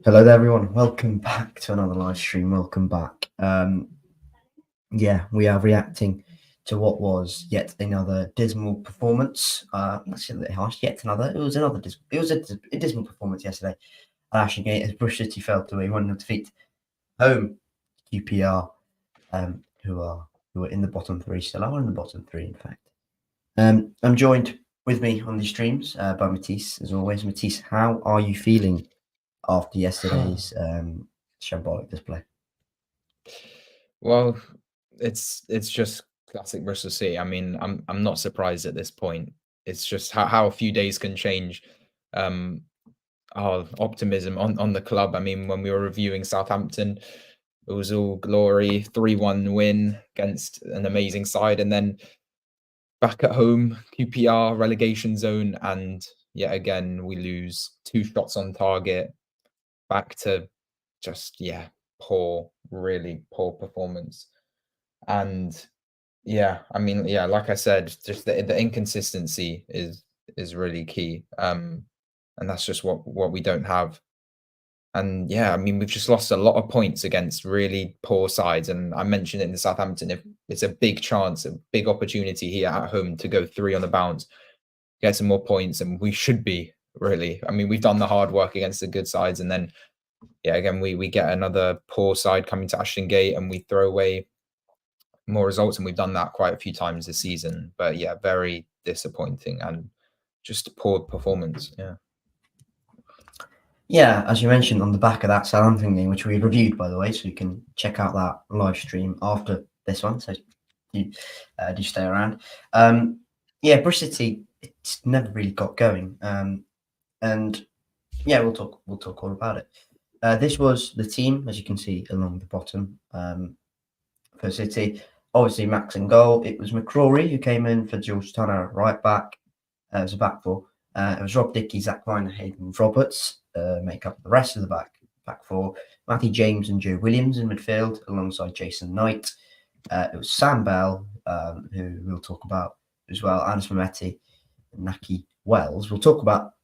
Hello there, everyone. Welcome back to another live stream. Welcome back. We are reacting to what was yet another dismal performance. Let's see, harsh. Yet another. It was a dismal performance yesterday at Ashton Gate as Bristol City fell to a 1-0 defeat home QPR, who are in the bottom three still. Are in the bottom three, in fact. I'm joined with me on these streams by Matiss, as always. Matiss, how are you feeling after yesterday's shambolic display? Well, it's just classic Bristol City. I mean, I'm not surprised at this point. It's just how a few days can change um our optimism on the club. I mean, when we were reviewing Southampton, it was all glory, 3-1 win against an amazing side, and then back at home, QPR relegation zone, and yet again we lose two shots on target. Back to just poor, really poor performance. And I mean, like I said, just the inconsistency is really key. And that's just what we don't have. And I mean, we've just lost a lot of points against really poor sides. And I mentioned it in the Southampton, if it's a big chance, a big opportunity here at home to go three on the bounce, get some more points, and we should be really. I mean, we've done the hard work against the good sides, and then again we get another poor side coming to Ashton Gate, and we throw away more results, and we've done that quite a few times this season. But very disappointing and just poor performance. Yeah, as you mentioned, on the back of that Southampton game, which we reviewed, by the way, so you can check out that live stream after this one. So you do stay around. Bristol City, it's never really got going, and we'll talk all about it. This was the team, as you can see along the bottom, for City. Obviously, Max in goal. It was McCrory who came in for George Tanner, right back. It was a back four. It was Rob Dickey, Zach Viner, Hayden Roberts make up the rest of the back four. Matty James and Joe Williams in midfield alongside Jason Knight. It was Sam Bell, who we'll talk about as well, Anis Mehmeti and Naki Wells. We'll talk about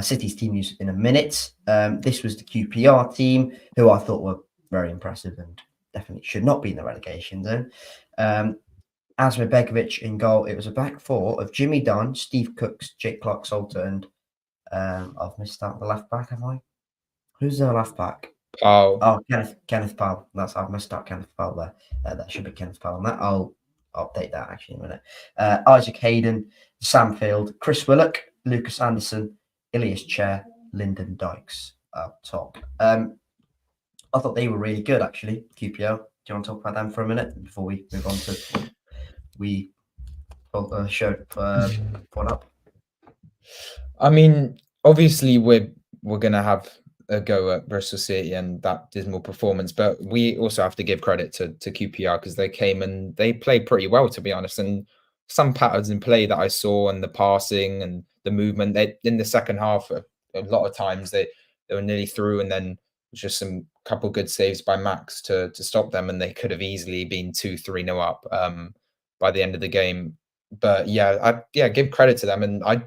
City's team use in a minute. This was the QPR team, who I thought were very impressive and definitely should not be in the relegation zone. Asmir Begovic in goal. It was a back four of Jimmy Dunn, Steve Cooks, Jake Clark-Salter, and I've missed out the left back, have I? Who's the left back? Powell. Oh, Kenneth Powell. I've missed out Kenneth Powell there. That should be Kenneth Powell. And that I'll update that actually in a minute. Isaac Hayden, Sam Field, Chris Willock, Lucas Anderson, Ilias Chair, Lyndon Dykes up top. I thought they were really good actually. QPR. Do you want to talk about them for a minute before we move on to we showed one up? I mean, obviously we're gonna have a go at Bristol City and that dismal performance, but we also have to give credit to QPR because they came and they played pretty well, to be honest. And some patterns in play that I saw, and the passing and the movement, they in the second half, a lot of times they were nearly through, and then just some couple good saves by Max to stop them, and they could have easily been 2-3-0 up by the end of the game. But give credit to them, and I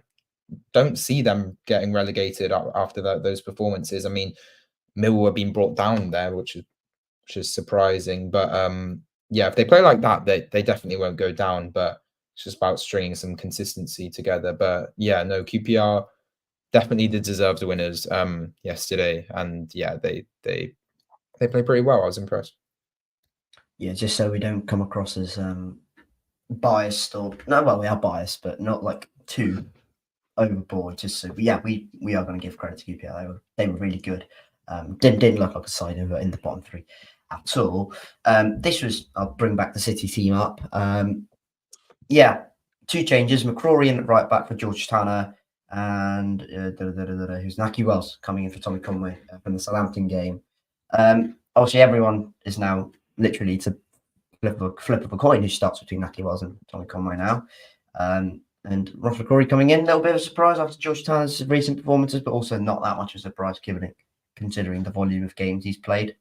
don't see them getting relegated after those performances. I mean, Millwall have been brought down there, which is surprising. But if they play like that, they definitely won't go down. But it's just about stringing some consistency together. But no, QPR definitely the deserved winners yesterday, and they played pretty well. I was impressed. Yeah, just so we don't come across as biased or no, well, we are biased, but not like too overboard. Just so we are going to give credit to QPR. They were really good. Didn't look like a side who were in the bottom three at all. I'll bring back the City team up. Two changes: McCrory in at right back for George Tanner, and who's Naki Wells coming in for Tommy Conway from the Southampton game. Obviously, everyone is now literally to flip of a coin who starts between Naki Wells and Tommy Conway now. And Ross McCrory coming in, a little bit of a surprise after George Tanner's recent performances, but also not that much of a surprise considering the volume of games he's played.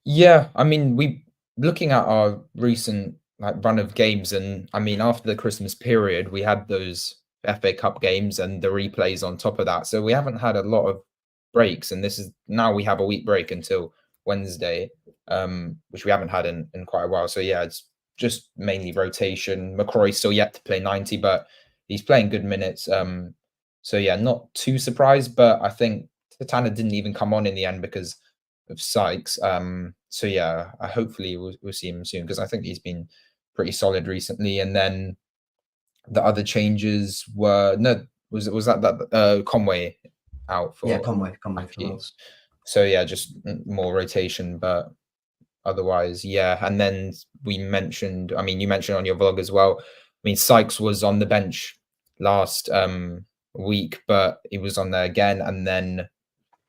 Yeah, I mean, looking at our recent run of games, and I mean, after the Christmas period, we had those FA Cup games and the replays on top of that. So we haven't had a lot of breaks, and this is now we have a week break until Wednesday, which we haven't had in quite a while. So yeah, it's just mainly rotation. McCrory's still yet to play 90, but he's playing good minutes. So yeah, not too surprised, but I think Tatana didn't even come on in the end because of Sykes. So yeah, hopefully we'll see him soon, because I think he's been pretty solid recently. And then the other changes were was that Conway out for Conway a for few. Wales. So yeah, just more rotation, but otherwise, yeah. And then you mentioned on your vlog as well. I mean, Sykes was on the bench last week, but he was on there again. And then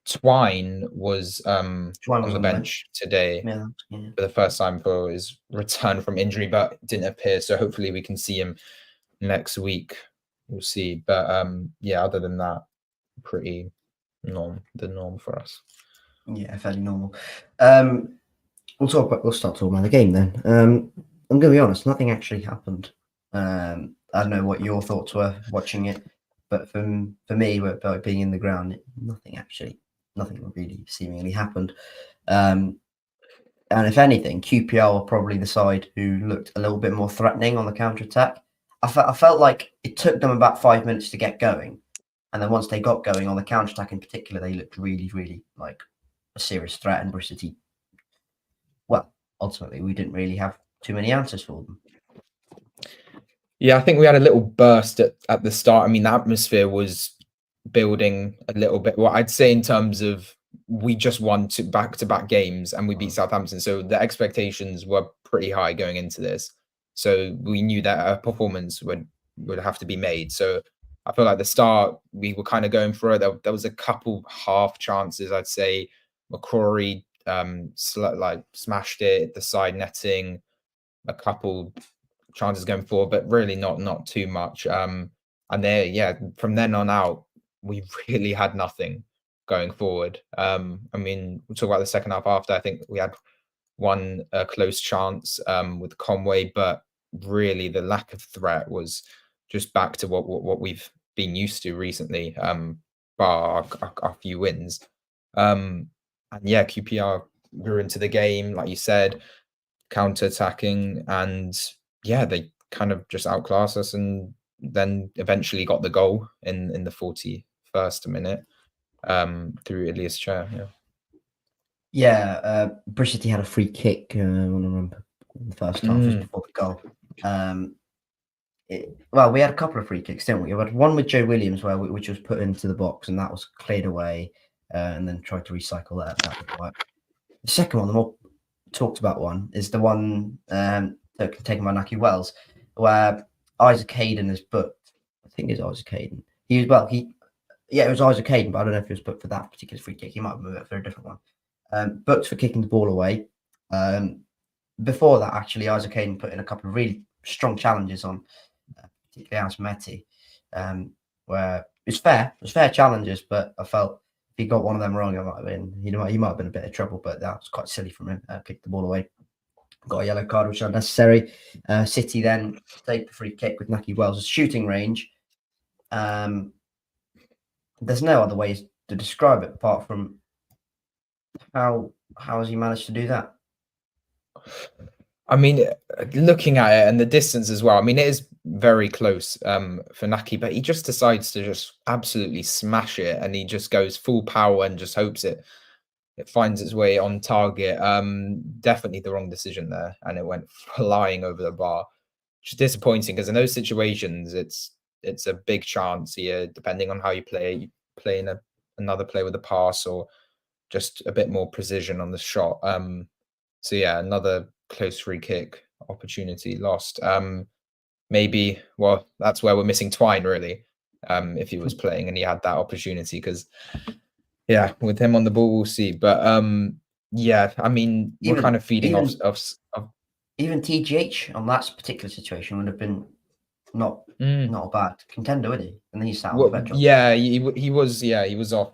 Twine was on the bench today for the first time for his return from injury, but didn't appear. So hopefully we can see him next week. We'll see. But yeah, other than that, pretty the norm for us. Yeah, fairly normal. We'll start talking about the game then. I'm going to be honest, nothing actually happened. I don't know what your thoughts were watching it, but for me, by being in the ground, nothing really seemingly happened. And if anything, QPR were probably the side who looked a little bit more threatening on the counter-attack. I felt like it took them about 5 minutes to get going. And then once they got going on the counter-attack in particular, they looked really, really like a serious threat. And Bristol, well, ultimately, we didn't really have too many answers for them. Yeah, I think we had a little burst at the start. I mean, the atmosphere was building a little bit. Well, I'd say in terms of we just won back-to-back games and we beat Southampton. So the expectations were pretty high going into this. So we knew that a performance would have to be made. So I feel like the start, we were kind of going for it. There was a couple half chances, I'd say. McCrory smashed it, the side netting, a couple chances going forward, but really not too much. And there, yeah, from then on out, we really had nothing going forward. I mean, we'll talk about the second half after. I think we had one close chance with Conway, but really the lack of threat was just back to what we've been used to recently, bar our few wins. And yeah, QPR grew into the game, like you said, counter-attacking, and yeah, they kind of just outclassed us, and then eventually got the goal in the 41st minute through Ilias Chair. Bristol had a free kick. I remember the first half just before the goal. Well, we had a couple of free kicks, didn't we? We had one with Joe Williams which was put into the box and that was cleared away, and then tried to recycle that. That didn't work. The second one, the more talked about one, is the one taken by Naki Wells, where Isaac Hayden is booked. I think it's Isaac Hayden. It was Isaac Hayden, but I don't know if he was booked for that particular free kick. He might have moved it for a different one. Booked for kicking the ball away. Before that, actually, Isaac Hayden put in a couple of really strong challenges on particularly Ani and Matiss, where it was fair challenges, but I felt if he got one of them wrong, he might have been a bit of trouble, but that was quite silly from him. Kicked the ball away, got a yellow card, which was unnecessary. City then take the free kick with Naki Wells' shooting range. There's no other ways to describe it apart from how has he managed to do that? I mean, looking at it and the distance as well, I mean, it is very close for Naki, but he just decides to just absolutely smash it, and he just goes full power and just hopes it finds its way on target. Definitely the wrong decision there, and it went flying over the bar. Which is disappointing, because in those situations, it's a big chance here, depending on how you play in another play with a pass or just a bit more precision on the shot. So yeah, another close free kick opportunity lost. Maybe, well, that's where we're missing Twine, really, if he was playing and he had that opportunity, because yeah, with him on the ball, we'll see. But yeah, I mean, we're kind of feeding off even TGH on that particular situation would have been not a bad contender, would he? And then he sat on the bench. Yeah, he was off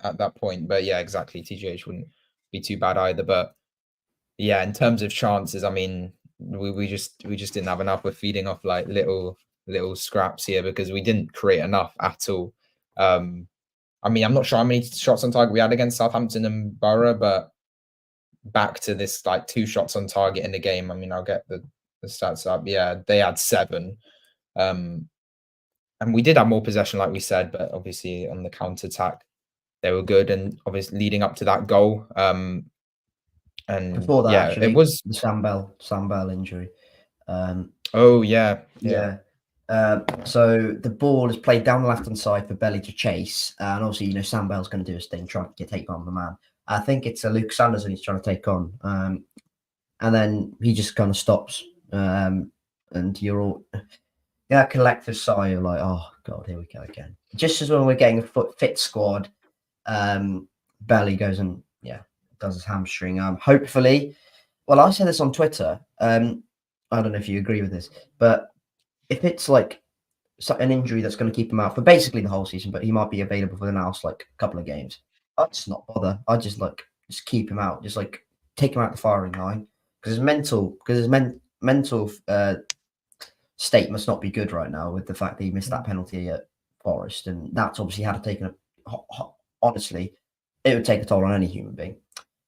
at that point, but yeah, exactly. TGH wouldn't be too bad either. But yeah, in terms of chances, I mean, we just didn't have enough. We're feeding off like little scraps here, because we didn't create enough at all. I I mean, I'm not sure how many shots on target we had against Southampton and Borough, but back to this like 2 shots on target in the game. I mean, I'll get the stats up. Yeah, they had 7. And we did have more possession, like we said, but obviously on the counter attack, they were good. And obviously leading up to that goal, and Before that, yeah, actually, it was the Sam Bell injury. oh yeah. So the ball is played down the left-hand side for Belly to chase, and obviously, Sam Bell's going to do his thing, try to take on the man. I think it's Luke Sanderson he's trying to take on, and then he just kind of stops, and you're all collective sigh of like, oh god, here we go again. Just as when we're getting a fit squad, Belly goes and does his hamstring. Hopefully, well, I said this on Twitter. I don't know if you agree with this, but if it's like an injury that's going to keep him out for basically the whole season, but he might be available for the last like couple of games, I'd just not bother. I'd just keep him out, just like take him out the firing line because his mental state must not be good right now with the fact that he missed that penalty at Forest, and that's obviously had to take honestly, it would take a toll on any human being.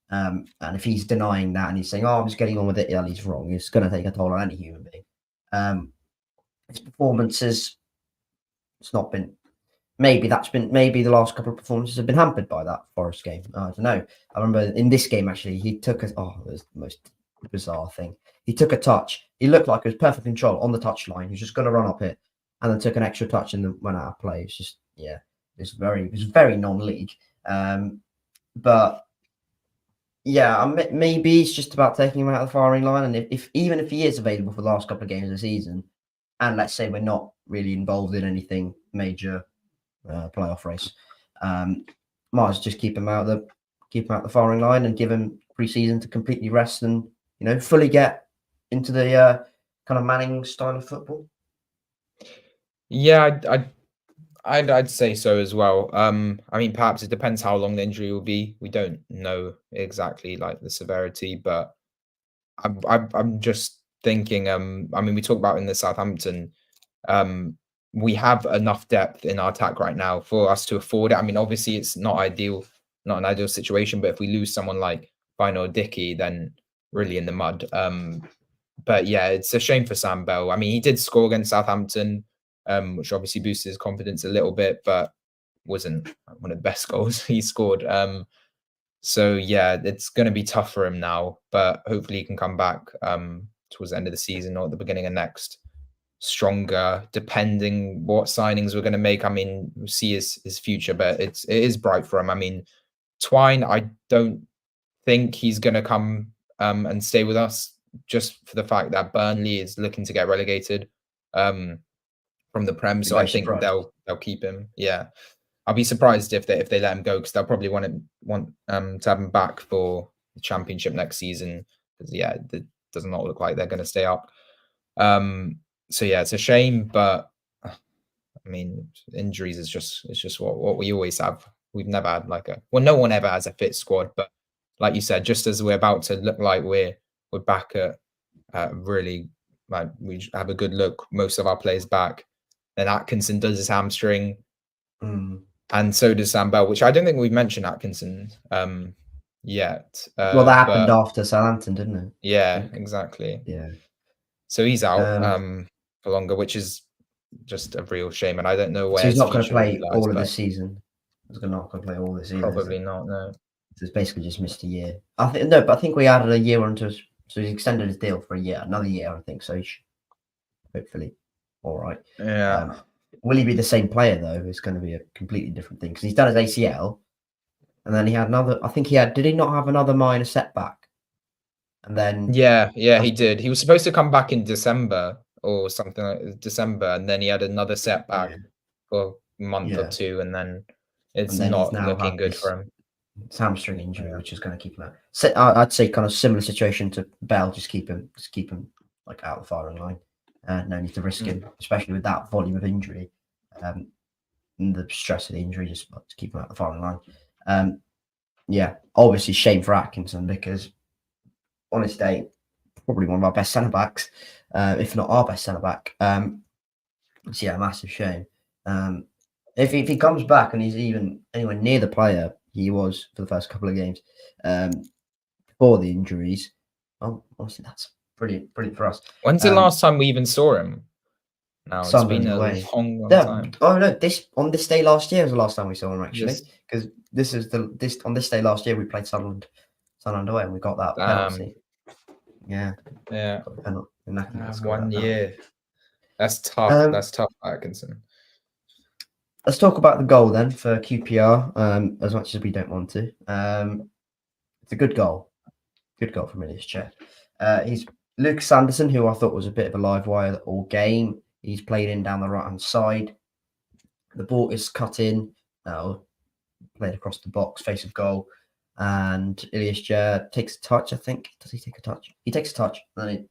And if he's denying that and he's saying, "Oh, I'm just getting on with it," yeah, he's wrong. It's going to take a toll on any human being. His performances, it's not been. Maybe the last couple of performances have been hampered by that Forest game. I don't know. I remember in this game actually, he took it was the most bizarre thing. He took a touch. He looked like it was perfect control on the touchline. He was just going to run up it, and then took an extra touch and then went out of play. It's just it was very non-league. But yeah, maybe it's just about taking him out of the firing line. And even if he is available for the last couple of games of the season, and let's say we're not really involved in anything major playoff race, might as well just keep him out the firing line and give him pre-season to completely rest and fully get into the kind of Manning style of football. Yeah, I'd say so as well. I mean, perhaps it depends how long the injury will be. We don't know exactly like the severity, but I'm just thinking. I mean, we talked about in the Southampton. We have enough depth in our attack right now for us to afford it. I mean, obviously, it's not an ideal situation. But if we lose someone like Bino or Dickey, then really in the mud. But yeah, it's a shame for Sam Bell. I mean, he did score against Southampton, which obviously boosted his confidence a little bit, but wasn't one of the best goals he scored. So yeah, it's going to be tough for him now, but hopefully he can come back towards the end of the season or at the beginning of next, stronger, depending what signings we're going to make. I mean, we'll see his future, but it is bright for him. I mean, Twine, I don't think he's going to come and stay with us just for the fact that Burnley is looking to get relegated from the Prem. So I think they'll keep him. Yeah. I'll be surprised if they let him go because they'll probably want to have him back for the Championship next season. Because it does not look like they're going to stay up. So yeah, it's a shame, but I mean, injuries is just what we always have. We've never had no one ever has a fit squad. But like you said, just as we're about to look like we're back at really like we have a good look, most of our players back. Then Atkinson does his hamstring. And so does Sam Bell, which I don't think we've mentioned Atkinson yet. Well, that happened after Southampton, didn't it? Yeah, exactly. Yeah. So he's out for longer, which is just a real shame. And I don't know where so he's not going to play all of this season. He's not going to play all this season. Probably not, no. So it's basically just missed a year. But I think we added a year onto so he's extended his deal for a year, another year, I think. So he should hopefully all right. Yeah. Will he be the same player though? It's going to be a completely different thing because he's done his ACL, and then he had another. I think he had. Did he not have another minor setback? And then yeah, he did. He was supposed to come back in December or something like December, and then he had another setback for a month or two, and then it's not looking good for him. It's hamstring injury, which is going to keep him out. So I'd say kind of similar situation to Bell. Just keep him like out of the firing line. No need to risk him, especially with that volume of injury and the stress of the injury. Just to keep him out of the firing line. Obviously shame for Atkinson because on his day, probably one of our best centre backs, if not our best centre back. So yeah, massive shame. If he comes back and he's even anywhere near the player he was for the first couple of games before the injuries, honestly, that's brilliant for us. When's the last time we even saw him? Now it's been Sunderland a away. long Yeah. time. Oh no, on this day last year was the last time we saw him actually, Just because on this day last year we played Sunderland away and we got that penalty. Yeah. yeah, Got the penalty. And Naki scored 1 that penalty. year. That's tough. That's tough, Atkinson. Let's talk about the goal then for QPR. As much as we don't want to, it's a good goal. Good goal from Ilias Chair. He's Luke Sanderson, who I thought was a bit of a live wire all game. He's played in down the right hand side. The ball is cut in, played across the box, face of goal, and Ilias Chair takes a touch. I think does he take a touch? He takes a touch, and then he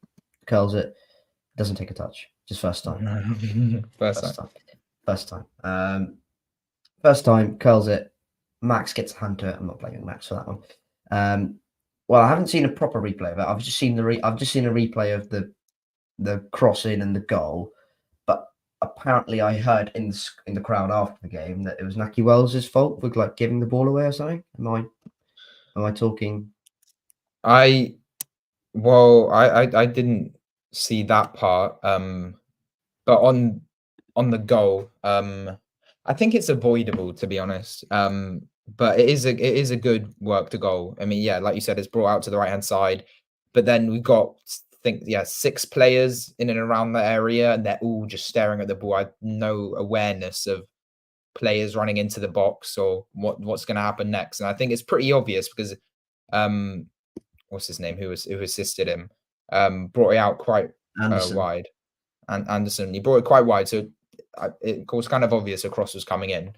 curls it. Doesn't take a touch. Just first time. First time. First time, curls it. Max gets a hand to it. I'm not blaming Max for that one. Well, I haven't seen a proper replay of it. I've just seen a replay of the crossing and the goal. But apparently, I heard in the crowd after the game that it was Naki Wells' fault for like giving the ball away or something. Am I talking? I didn't see that part. But on the goal, I think it's avoidable, to be honest. But it is a good work to goal. I mean, yeah, like you said, it's brought out to the right hand side, but then we've got 6 players in and around the area, and they're all just staring at the ball. I have no awareness of players running into the box or what's going to happen next. And I think it's pretty obvious because what's his name who assisted him brought it out quite wide. And Anderson, he brought it quite wide, so it was kind of obvious a cross was coming in.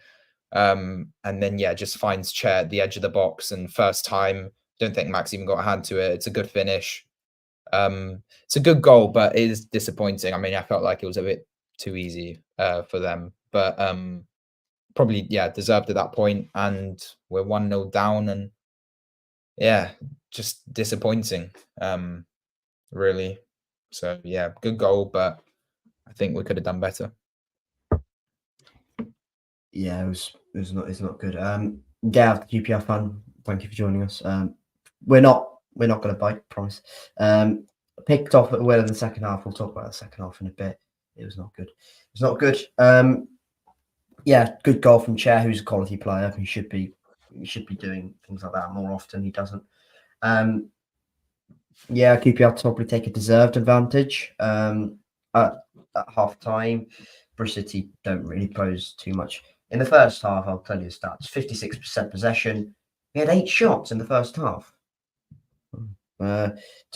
And then just finds Chair at the edge of the box, and first time, don't think Max even got a hand to it. It's a good finish. It's a good goal, but it is disappointing. I mean, I felt like it was a bit too easy for them, but probably deserved at that point, and we're 1-0 down, and just disappointing, really. So good goal, but I think we could have done better. Yeah, it's not good. QPR fan, thank you for joining us. We're not going to bite, promise. Picked off at will in the second half. We'll talk about the second half in a bit. It was not good. It's not good. Good goal from Chair, who's a quality player. He should be doing things like that more often. He doesn't. QPR probably take a deserved advantage. At half time, Bristol City don't really pose too much. In the first half, I'll tell you the stats: 56% possession. We had 8 shots in the first half. 2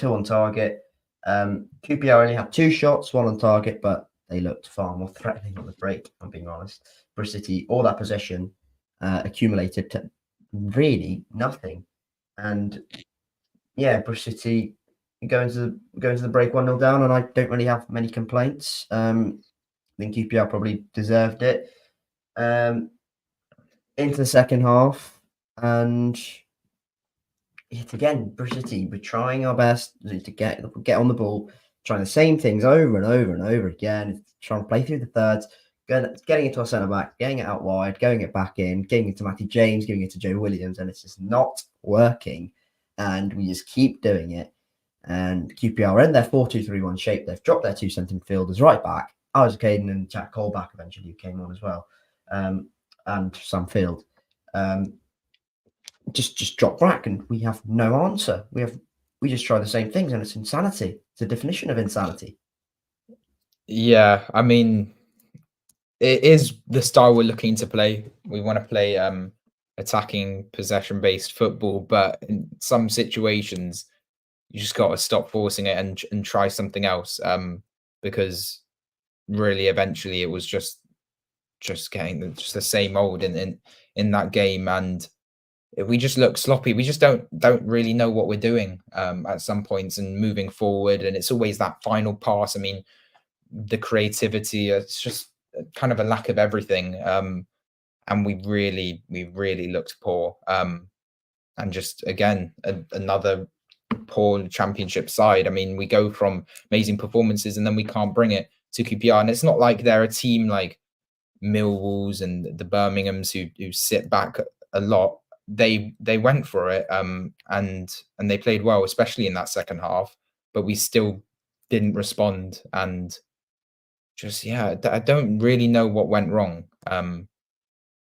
on target. QPR only had 2 shots, 1 on target, but they looked far more threatening on the break, I'm being honest. Bristol City, all that possession accumulated to really nothing. And Bristol City go into the break 1-0 down, and I don't really have many complaints. I think QPR probably deserved it. Into the second half, and yet again, Bristol City, we're trying our best to get on the ball, trying the same things over and over and over again, trying to play through the thirds, getting it to our centre back, getting it out wide, going it back in, getting it to Matty James, giving it to Joe Williams, and it's just not working. And we just keep doing it. And QPR are in their 4-2-3-1 shape. They've dropped their 2 centre midfielders right back. Isaac Hayden and Jack Colback eventually who came on as well. And Sam Field. Just drop back, and we have no answer. We just try the same things, and it's insanity. It's a definition of insanity. Yeah, I mean, it is the style we're looking to play. We want to play attacking, possession-based football, but in some situations, you just got to stop forcing it and try something else. Because really, eventually, it was just getting the same old in that game, and we just look sloppy. We just don't really know what we're doing at some points and moving forward, and it's always that final pass. I mean, the creativity, it's just kind of a lack of everything, and we really looked poor, and just again another poor championship side. I mean, we go from amazing performances and then we can't bring it to QPR, and it's not like they're a team like Millwalls and the Birminghams who sit back a lot, they went for it, and they played well, especially in that second half, but we still didn't respond. And just, yeah, I don't really know what went wrong,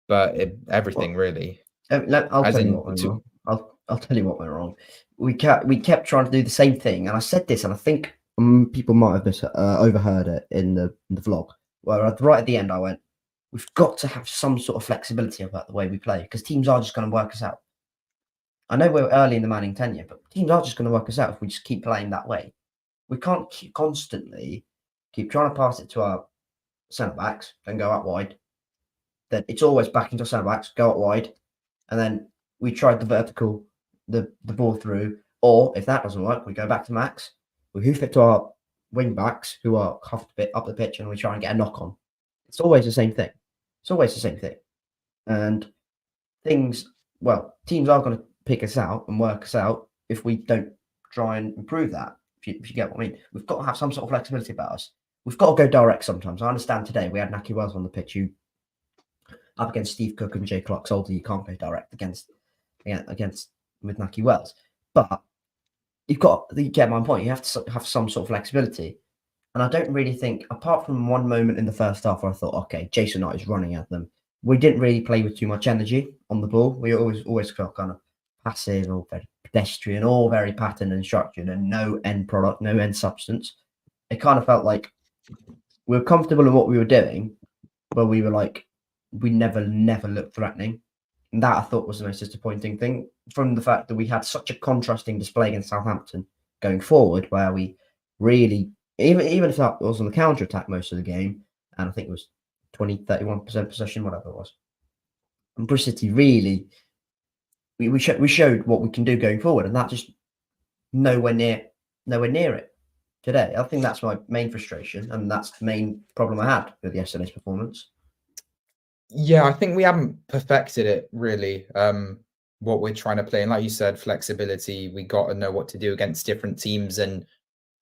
but everything really, I'll as tell you in what went wrong. I'll tell you what went wrong. We kept trying to do the same thing, and I said this, and I think people might have overheard it in the vlog. Where right at the end, I went, "We've got to have some sort of flexibility about the way we play, because teams are just going to work us out." I know we're early in the Manning tenure, but teams are just going to work us out if we just keep playing that way. We can't constantly keep trying to pass it to our centre backs, then go out wide. Then it's always back into centre backs, go out wide, and then we tried the ball through. Or if that doesn't work, we go back to Max. We hoof it to our wing backs who are half a bit up the pitch, and we try and get a knock on. It's always the same thing. It's always the same thing. And teams are going to pick us out and work us out if we don't try and improve that. If you get what I mean, we've got to have some sort of flexibility about us. We've got to go direct sometimes. I understand today we had Naki Wells on the pitch who, up against Steve Cook and Jay Clark-Solder, you can't go direct against with Naki Wells. But you get my point. You have to have some sort of flexibility. And I don't really think, apart from one moment in the first half where I thought, okay, Jason Knight is running at them, we didn't really play with too much energy on the ball. We always felt kind of passive or very pedestrian, all very patterned and structured, and no end product, no end substance. It kind of felt like we were comfortable in what we were doing, but we were like, we never looked threatening. And that I thought was the most disappointing thing, from the fact that we had such a contrasting display against Southampton going forward, where we really, even if that was on the counter attack most of the game, and I think it was 31% possession, whatever it was. And Bristol City really, we showed what we can do going forward, and that just nowhere near it today. I think that's my main frustration, and that's the main problem I had with yesterday's performance. Yeah, I think we haven't perfected it really. What we're trying to play, and like you said, flexibility. We got to know what to do against different teams, and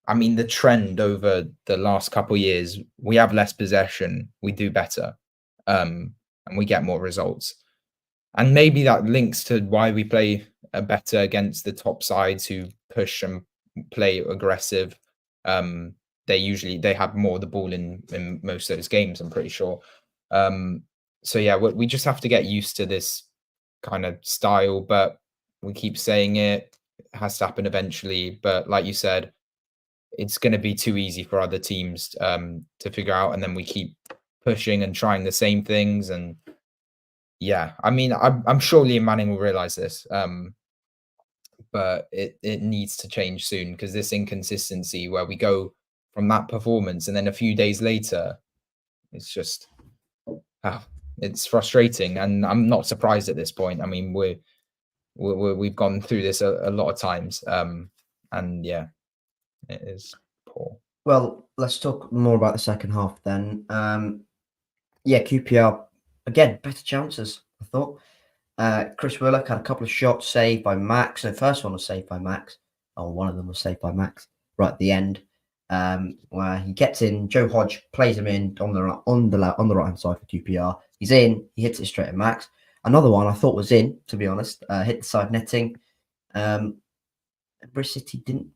I mean the trend over the last couple of years, we have less possession, we do better, and we get more results. And maybe that links to why we play better against the top sides who push and play aggressive. They have more of the ball in most of those games, I'm pretty sure. So yeah, we just have to get used to this kind of style, but we keep saying it has to happen eventually. But like you said, it's going to be too easy for other teams to figure out, and then we keep pushing and trying the same things. And yeah, I mean, I'm sure Liam Manning will realize this, but it needs to change soon, because this inconsistency where we go from that performance and then a few days later, it's just it's frustrating, and I'm not surprised at this point. I mean, we've gone through this a lot of times, and yeah, it is poor. Well, let's talk more about the second half then. Yeah, QPR again, better chances, I thought. Chris Willock had a couple of shots saved by Max. The first one was saved by Max. Oh, one of them was saved by Max right at the end, where he gets in. Joe Hodge plays him in on the right hand side for QPR. He's in. He hits it straight at Max. Another one I thought was in, to be honest. Hit the side netting. Bristol City didn't.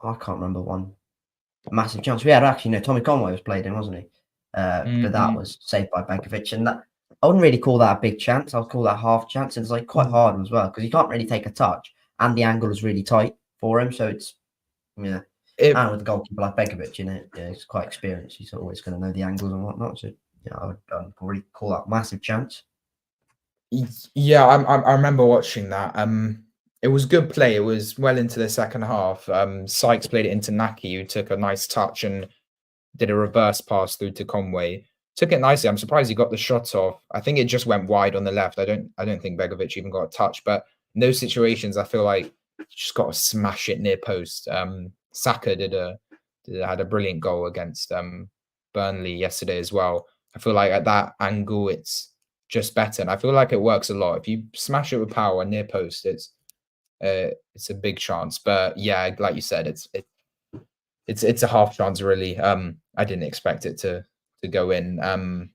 I can't remember one massive chance. We had actually, Tommy Conway was played in, wasn't he? But that was saved by Begovic, and that I wouldn't really call that a big chance. I'll call that half chance. And it's like quite hard as well, because he can't really take a touch, and the angle is really tight for him. So it's and with the goalkeeper like Begovic in it, he's quite experienced. He's always going to know the angles and whatnot. So I would probably call that a massive chance. Yeah, I remember watching that. It was good play. It was well into the second half. Sykes played it into Naki, who took a nice touch and did a reverse pass through to Conway. Took it nicely. I'm surprised he got the shot off. I think it just went wide on the left. I don't think Begovic even got a touch. But in those situations, I feel like you just got to smash it near post. Saka had a brilliant goal against Burnley yesterday as well. I feel like at that angle, it's just better, and I feel like it works a lot. If you smash it with power near post, it's a big chance. But yeah, like you said, it's a half chance really. I didn't expect it to go in.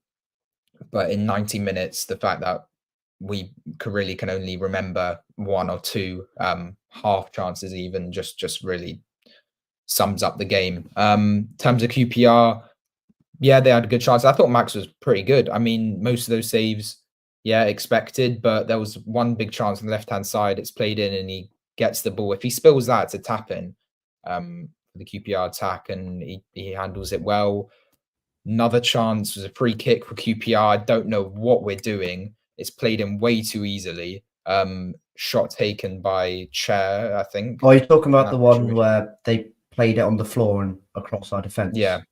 But in 90 minutes, the fact that we really can only remember 1 or 2 half chances even just really sums up the game. In terms of QPR, yeah, they had a good chance. I thought Max was pretty good. I mean, most of those saves, yeah, expected, but there was one big chance on the left-hand side. It's played in and he gets the ball. If he spills that, it's a tap-in for the QPR attack, and he handles it well. Another chance was a free kick for QPR. I don't know what we're doing. It's played in way too easily. Shot taken by Chair, I think. Oh, you're talking about the one where they played it on the floor and across our defence? Yeah.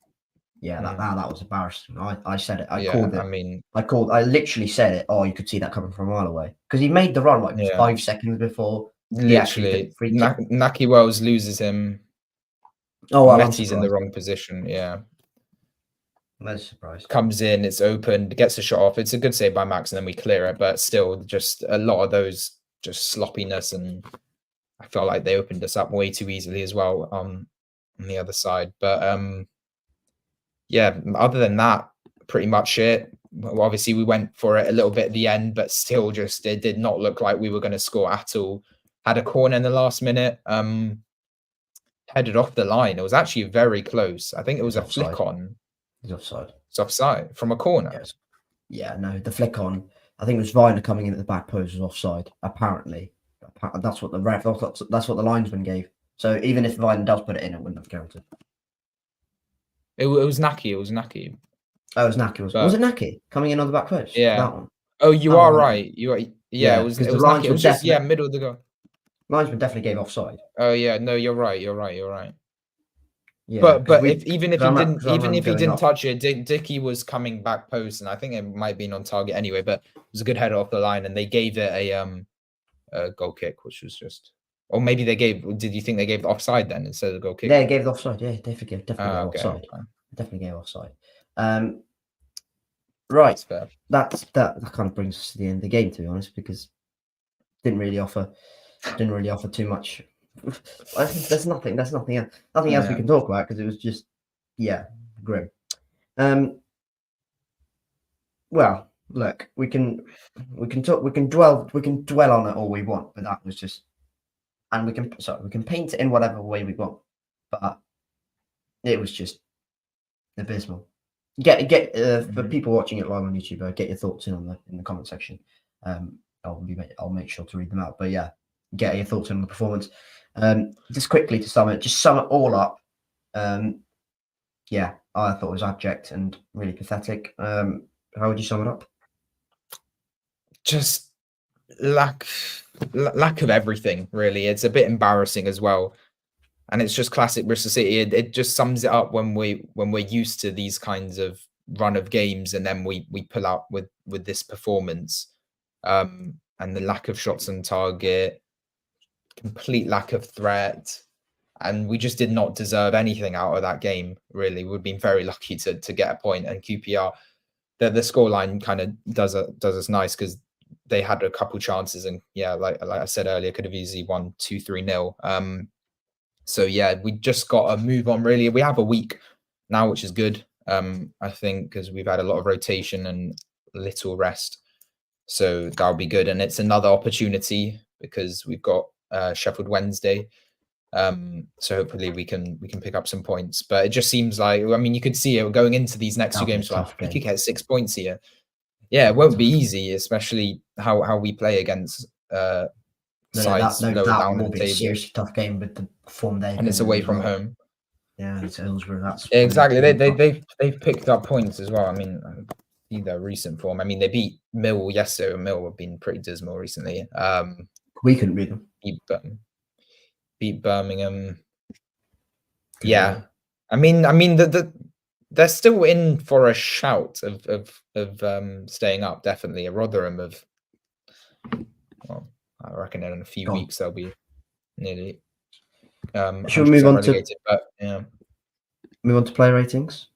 Yeah, that was embarrassing. I said it. I Yeah, called it. I literally said it. Oh, you could see that coming from a mile away because he made the run like 5 seconds before. Literally, Naki Wells loses him. Oh, well, Metti's in the wrong position. Yeah, no surprise. Comes in, it's open, gets the shot off. It's a good save by Max, and then we clear it. But still, just a lot of those just sloppiness, and I felt like they opened us up way too easily as well on the other side. But yeah, other than that, pretty much it. Well, obviously, we went for it a little bit at the end, but still, just it did not look like we were going to score at all. Had a corner in the last minute, headed off the line. It was actually very close. I think it was a flick on. It's offside. It's offside from a corner. Yes. Yeah, no, the flick on. I think it was Viner coming in at the back post was offside. Apparently, that's what the ref. That's what the linesman gave. So even if Viner does put it in, it wouldn't have counted. It was Naki. It was Naki. Oh, it was Naki. Was it Naki coming in on the back post? Yeah. That one. Oh, you are right. You are. Yeah, it was Naki. It was just middle of the goal. Linesman definitely gave offside. Oh yeah, no, you're right. You're right. Yeah, but even if he didn't touch it, Dickey was coming back post, and I think it might have been on target anyway. But it was a good header off the line, and they gave it a goal kick, which was just, or maybe they gave. Did you think they gave the offside then instead of the goal kick? Yeah, they gave the offside. Yeah, definitely gave offside. Definitely gave offside. Right, that kind of brings us to the end of the game, to be honest, because didn't really offer too much. There's nothing else we can talk about because it was just grim. Well, look, we can dwell on it all we want, but that was just, and we can paint it in whatever way we want, but it was just abysmal. For people watching it live on YouTube, get your thoughts in the comment section. I'll make sure to read them out. But yeah, get your thoughts on the performance. Just quickly to sum it all up. Yeah, I thought it was abject and really pathetic. How would you sum it up? Just lack of everything, really. It's a bit embarrassing as well. And it's just classic Bristol City. It just sums it up when we're used to these kinds of run of games, and then we pull out with this performance. And the lack of shots on target, complete lack of threat, and we just did not deserve anything out of that game. Really, we've been very lucky to get a point. And QPR, the scoreline kind of does us nice because they had a couple chances, and yeah, like I said earlier, could have easily won 2-3-0. So yeah, we just got to move on. Really, we have a week now, which is good. I think because we've had a lot of rotation and little rest. So that'll be good. And it's another opportunity because we've got Sheffield Wednesday. So hopefully we can pick up some points. But it just seems like, I mean, you could see it going into these next two games. Like, we could get 6 points here. Yeah, it won't be easy, especially how we play against sides lower down will be a seriously tough game with the form they, and it's away from home. Yeah, it's Hillsborough. That's exactly. They've picked up points as well. I mean, their recent form. I mean, they beat Mill yesterday. Mill have been pretty dismal recently. We couldn't beat them. Beat Birmingham. Yeah, I mean, they're still in for a shout of staying up. Definitely, Rotherham have. Well, I reckon in a few weeks they'll be nearly. Should we move on to? But yeah, move on to player ratings.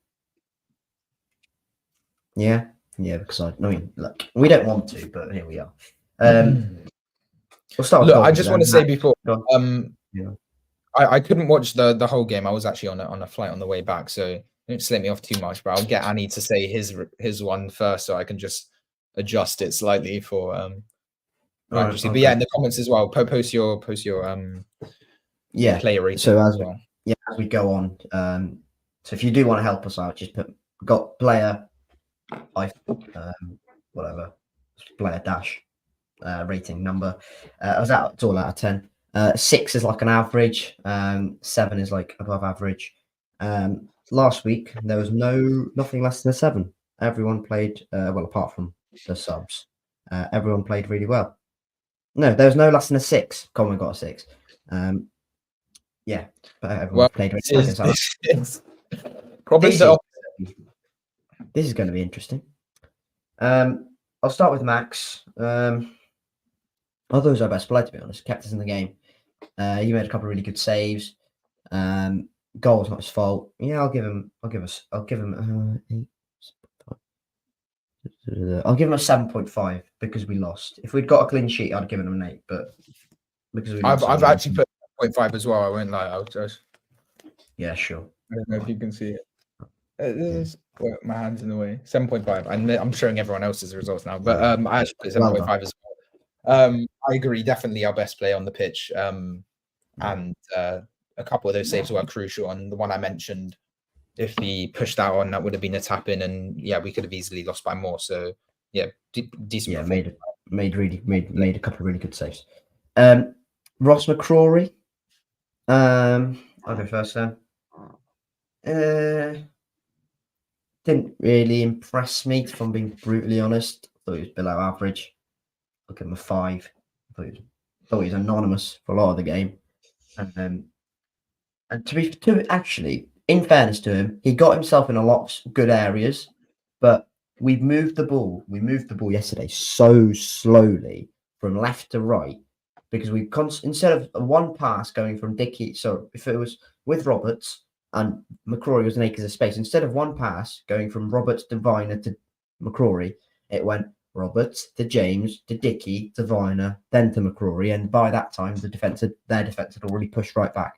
Yeah, because I mean, look, we don't want to, but here we are. We'll start. Look, I just want to say before, I couldn't watch the whole game. I was actually on a flight on the way back, so don't slip me off too much, but I'll get Ani to say his one first, so I can just adjust it slightly for accuracy. But yeah, in the comments as well, post your player rating So as well. As we go on, so if you do want to help us out, just got player whatever player dash rating number. It's all out of 10. 6 is like an average. 7 is like above average. Last week there was nothing less than a 7. Everyone played well, apart from the subs. Everyone played really well. No, there was no less than a 6. Coleman got a 6. Yeah, but everyone played really well. This is going to be interesting. I'll start with Max. Although he was our best player, to be honest, kept us in the game. He made a couple of really good saves. Goal was not his fault. Yeah, I'll give him a 7.5 because we lost. If we'd got a clean sheet, I'd give him an 8. But because I've actually put 0.5 as well. I won't lie. Yeah, sure. I don't know if you can see it. My hand's in the way. 7.5. I'm showing everyone else's results now, but I actually put 7.5 as well. I agree. Definitely our best player on the pitch. And a couple of those saves were crucial. And the one I mentioned, if he pushed that on, that would have been a tap in, and yeah, we could have easily lost by more. So yeah, decent. Yeah, made a couple of really good saves. Ross McCrory. I'll go first then. Didn't really impress me, if I'm being brutally honest. I thought he was below average. I'll give him a 5. I thought he was anonymous for a lot of the game. And actually, in fairness to him, he got himself in a lot of good areas, but we moved the ball yesterday so slowly from left to right because we instead of one pass going from Dickey, so if it was with Roberts and McCrory was an acres of space, instead of one pass going from Roberts to Viner to McCrory, it went Roberts to James to Dickey to Viner, then to McCrory, and by that time their defense had already pushed right back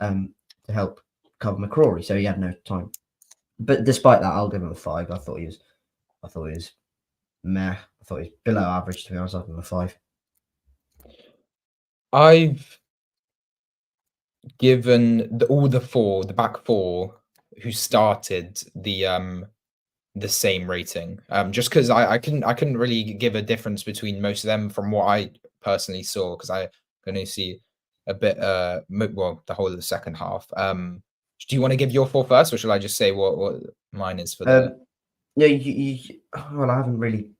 to help cover McCrory, so he had no time. But despite that, I'll give him a 5. I thought he was meh. I thought he was below average, to be honest. I'll give him a 5. I've given all the back four who started the same rating, just because I couldn't really give a difference between most of them from what I personally saw, because I can only see a bit the whole of the second half. Do you want to give your 4 first, or shall I just say what mine is for the? Well, I haven't really.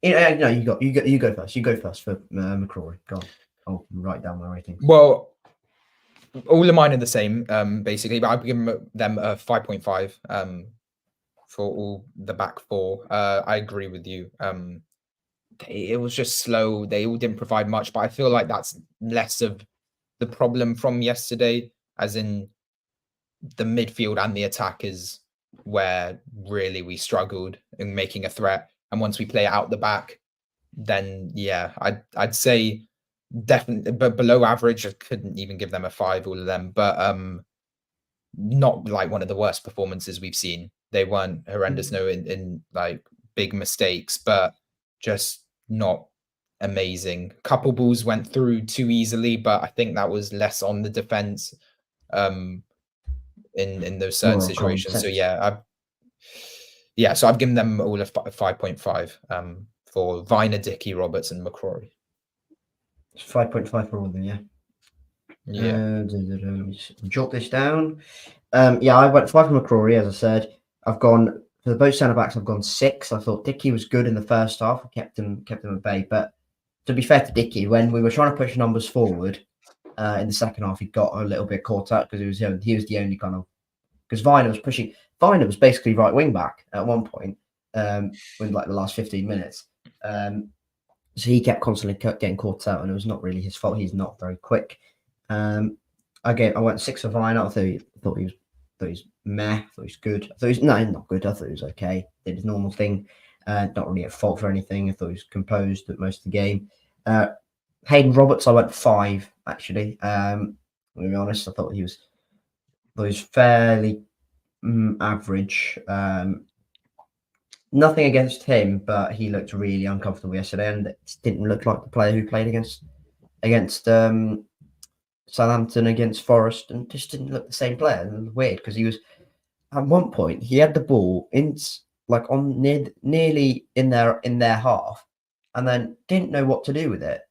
No, you go first. You go first for McCrory. Go on. I'll write down my rating. Well, all of mine are the same, basically, but I've given them a 5.5 for all the back four. I agree with you. It was just slow. They all didn't provide much, but I feel like that's less of the problem from yesterday, as in the midfield and the attack is where really we struggled in making a threat. And once we play out the back, then yeah, I'd say definitely, but below average. I couldn't even give them a 5, all of them, but not like one of the worst performances we've seen. They weren't horrendous, no, in like big mistakes, but just not amazing. Couple balls went through too easily, but I think that was less on the defense in those certain situations. So yeah, so I've given them all a 5.5 for Viner, Dickey, Roberts, and McCrory. 5.5 for all of them, yeah. Yeah. Jot this down. I went 5 for McCrory, as I said. I've gone for both centre backs. I've gone 6. I thought Dickey was good in the first half. I kept him at bay. But to be fair to Dickey, when we were trying to push numbers forward in the second half, he got a little bit caught up because he was the only kind of, because Viner was pushing. Viner was basically right wing back at one point in like the last 15 minutes. So he kept constantly getting caught out, and it was not really his fault. He's not very quick. I went 6 for Viner. I thought he was meh. I thought he was good. I thought he was not good. I thought he was okay. Did his normal thing. Not really at fault for anything. I thought he was composed at most of the game. Hayden Roberts, I went 5 actually. To be honest, I thought he was fairly average. Nothing against him, but he looked really uncomfortable yesterday, and it didn't look like the player who played against Southampton, against Forest, and just didn't look the same player. And it was weird because he was at one point he had the ball in like on nearly in their half, and then didn't know what to do with it,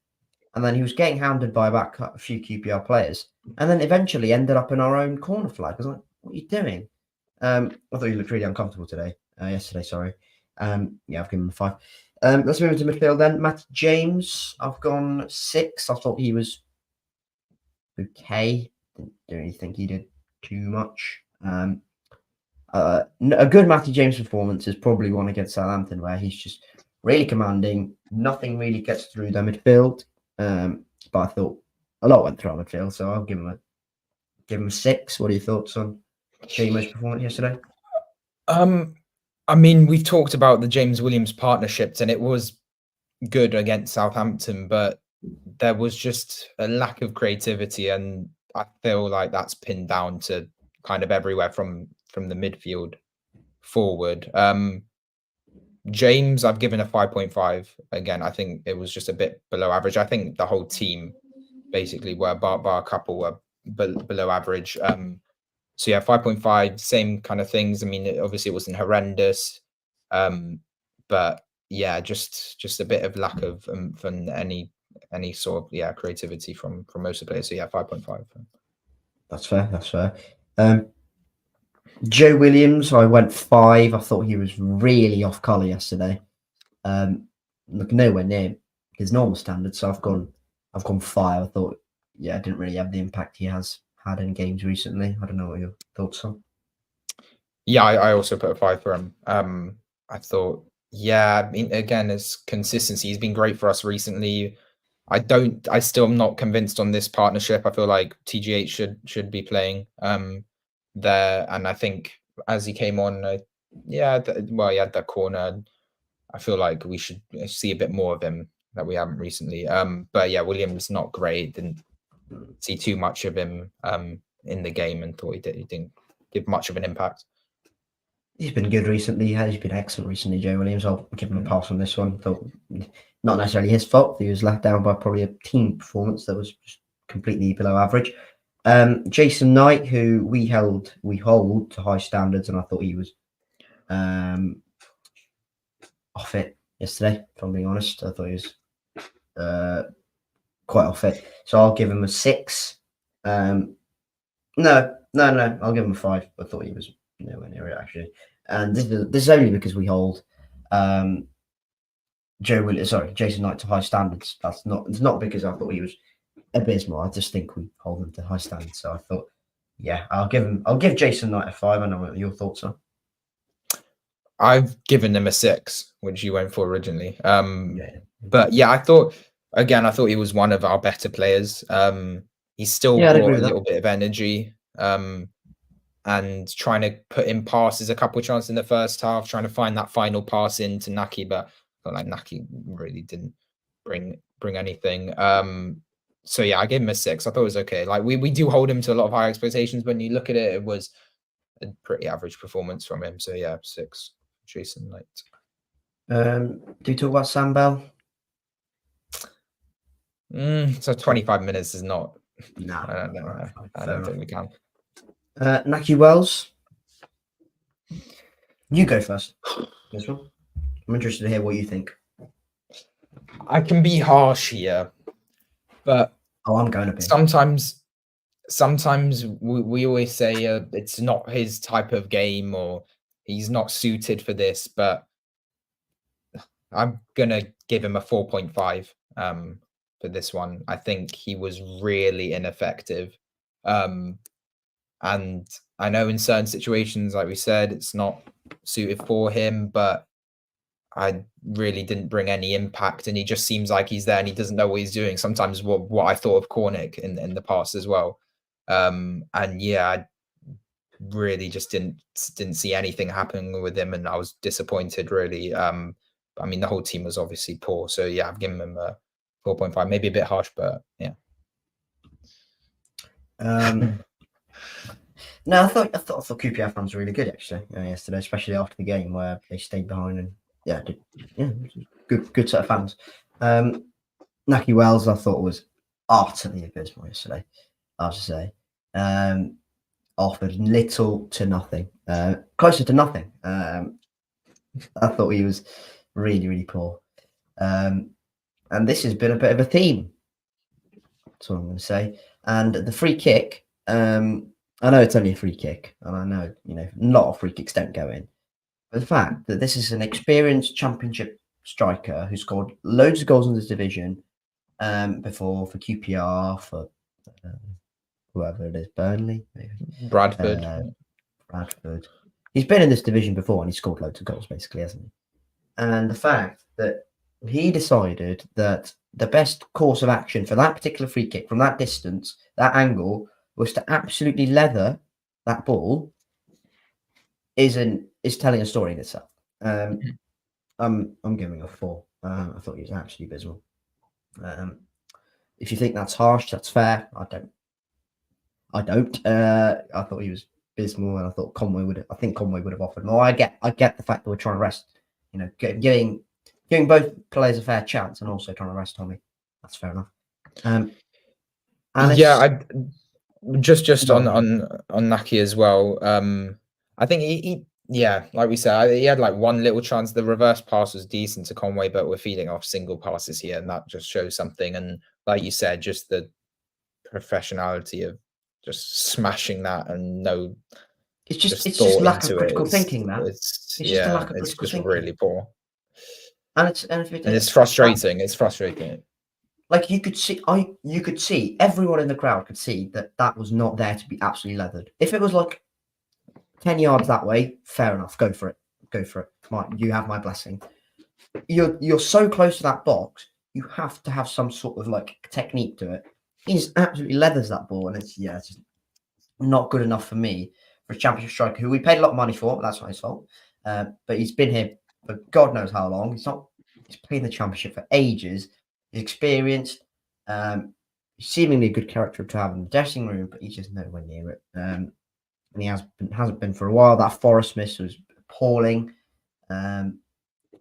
and then he was getting hounded by about a few QPR players, and then eventually ended up in our own corner flag. I was like, "What are you doing?" I thought he looked really uncomfortable yesterday. Sorry. Yeah, I've given him a 5. Let's move into midfield then. Matt James, I've gone 6. I thought he was okay. Didn't really think he did too much. A good Matthew James performance is probably one against Southampton, where he's just really commanding. Nothing really gets through their midfield. But I thought a lot went through our midfield, so I'll give him a 6. What are your thoughts on James' performance yesterday? I mean, we've talked about the James Williams partnerships, and it was good against Southampton, but there was just a lack of creativity, and I feel like that's pinned down to kind of everywhere from the midfield forward. James, I've given a 5.5. Again, I think it was just a bit below average. I think the whole team basically were, bar a couple, were below average. So yeah, 5.5, same kind of things. I mean, obviously it wasn't horrendous, but yeah, just a bit of lack of from any sort of creativity from most of the players. So yeah, 5.5. That's fair. Joe Williams, I went 5. I thought he was really off colour yesterday. Look, nowhere near his normal standards. So I've gone 5. I thought, I didn't really have the impact he has had in games recently. I don't know what your thoughts are. Yeah, I also put a 5 for him. I thought, I mean, again, his consistency, he's been great for us recently. I still am not convinced on this partnership. I feel like TGH should be playing there, and I think as he came on, he had that corner. I feel like we should see a bit more of him that we haven't recently. But yeah, Williams not great. Didn't see too much of him in the game, and thought he didn't give much of an impact. He's been good recently. He's been excellent recently, Joe Williams. I'll give him a pass on this one. Thought not necessarily his fault. He was let down by probably a team performance that was just completely below average. Jason Knight, who we hold to high standards, and I thought he was off it yesterday. If I'm being honest, I thought he was quite off it. So I'll give him a 6. No, I'll give him a 5. I thought he was nowhere near it actually, and this is only because we hold Jason Knight to high standards. It's not because I thought he was abysmal. I just think we hold him to high standards. So I thought, I'll give Jason Knight a 5. I know what your thoughts are. I've given him a 6, which you went for originally. But yeah, I thought he was one of our better players. He's still brought a little bit of energy. And trying to put in passes, a couple of chances in the first half, trying to find that final pass into Naki, but I felt like Naki really didn't bring anything. So yeah, I gave him a 6. I thought it was okay. Like we do hold him to a lot of high expectations. When you look at it, it was a pretty average performance from him. So yeah, 6. Jason Knight. Do you talk about Sam Bell? So 25 minutes is not. No, I don't think we can. Naki Wells, you go first. This one, I'm interested to hear what you think. I can be harsh here, but I'm going to be. Sometimes we always say it's not his type of game, or he's not suited for this, but I'm gonna give him a 4.5 for this one. I think he was really ineffective. And I know in certain situations, like we said, it's not suited for him, but I really didn't bring any impact, and he just seems like he's there and he doesn't know what he's doing. Sometimes what I thought of Cornick in the past as well. And yeah, I really just didn't see anything happening with him, and I was disappointed really. I mean, the whole team was obviously poor, so yeah, I've given him a 4.5, maybe a bit harsh, but yeah. No, I thought QPR fans were really good actually yesterday, especially after the game where they stayed behind and good set of fans. Naki Wells, I thought was utterly abysmal yesterday. I have to say, offered little to nothing, closer to nothing. I thought he was really, really poor. And this has been a bit of a theme. That's what I'm going to say. And the free kick, I know it's only a free kick, and I know, a lot of free kicks don't go in. But the fact that this is an experienced championship striker who scored loads of goals in this division before for QPR, for whoever it is, Burnley, maybe. Bradford. Bradford. He's been in this division before and he scored loads of goals, basically, hasn't he? And the fact that he decided that the best course of action for that particular free kick from that distance, that angle, was to absolutely leather that ball is telling a story in itself. I'm giving a 4. I thought he was actually abysmal. If you think that's harsh, that's fair. I don't. I thought he was abysmal, and I thought Conway would have offered more. I get the fact that we're trying to rest, giving both players a fair chance, and also trying to rest Tommy. That's fair enough. Yeah, just on Naki as well. I think he like we said, he had like one little chance. The reverse pass was decent to Conway, but we're feeding off single passes here, and that just shows something. And like you said, just the professionality of just smashing that and no. It's just lack of critical thinking, man. It's just a lack of critical thinking. Really poor. And it's frustrating. It's frustrating. Like you could see everyone in the crowd could see that was not there to be absolutely leathered. If it was like 10 yards that way, fair enough. Go for it. You have my blessing. You're so close to that box, you have to have some sort of like technique to it. He just absolutely leathers that ball, and it's just not good enough for me for a championship striker who we paid a lot of money for. But that's not his fault. But he's been here for God knows how long. He's played in the championship for ages. He's experienced. He's seemingly a good character to have in the dressing room, but he's just nowhere near it. And he hasn't been for a while. That Forest miss was appalling.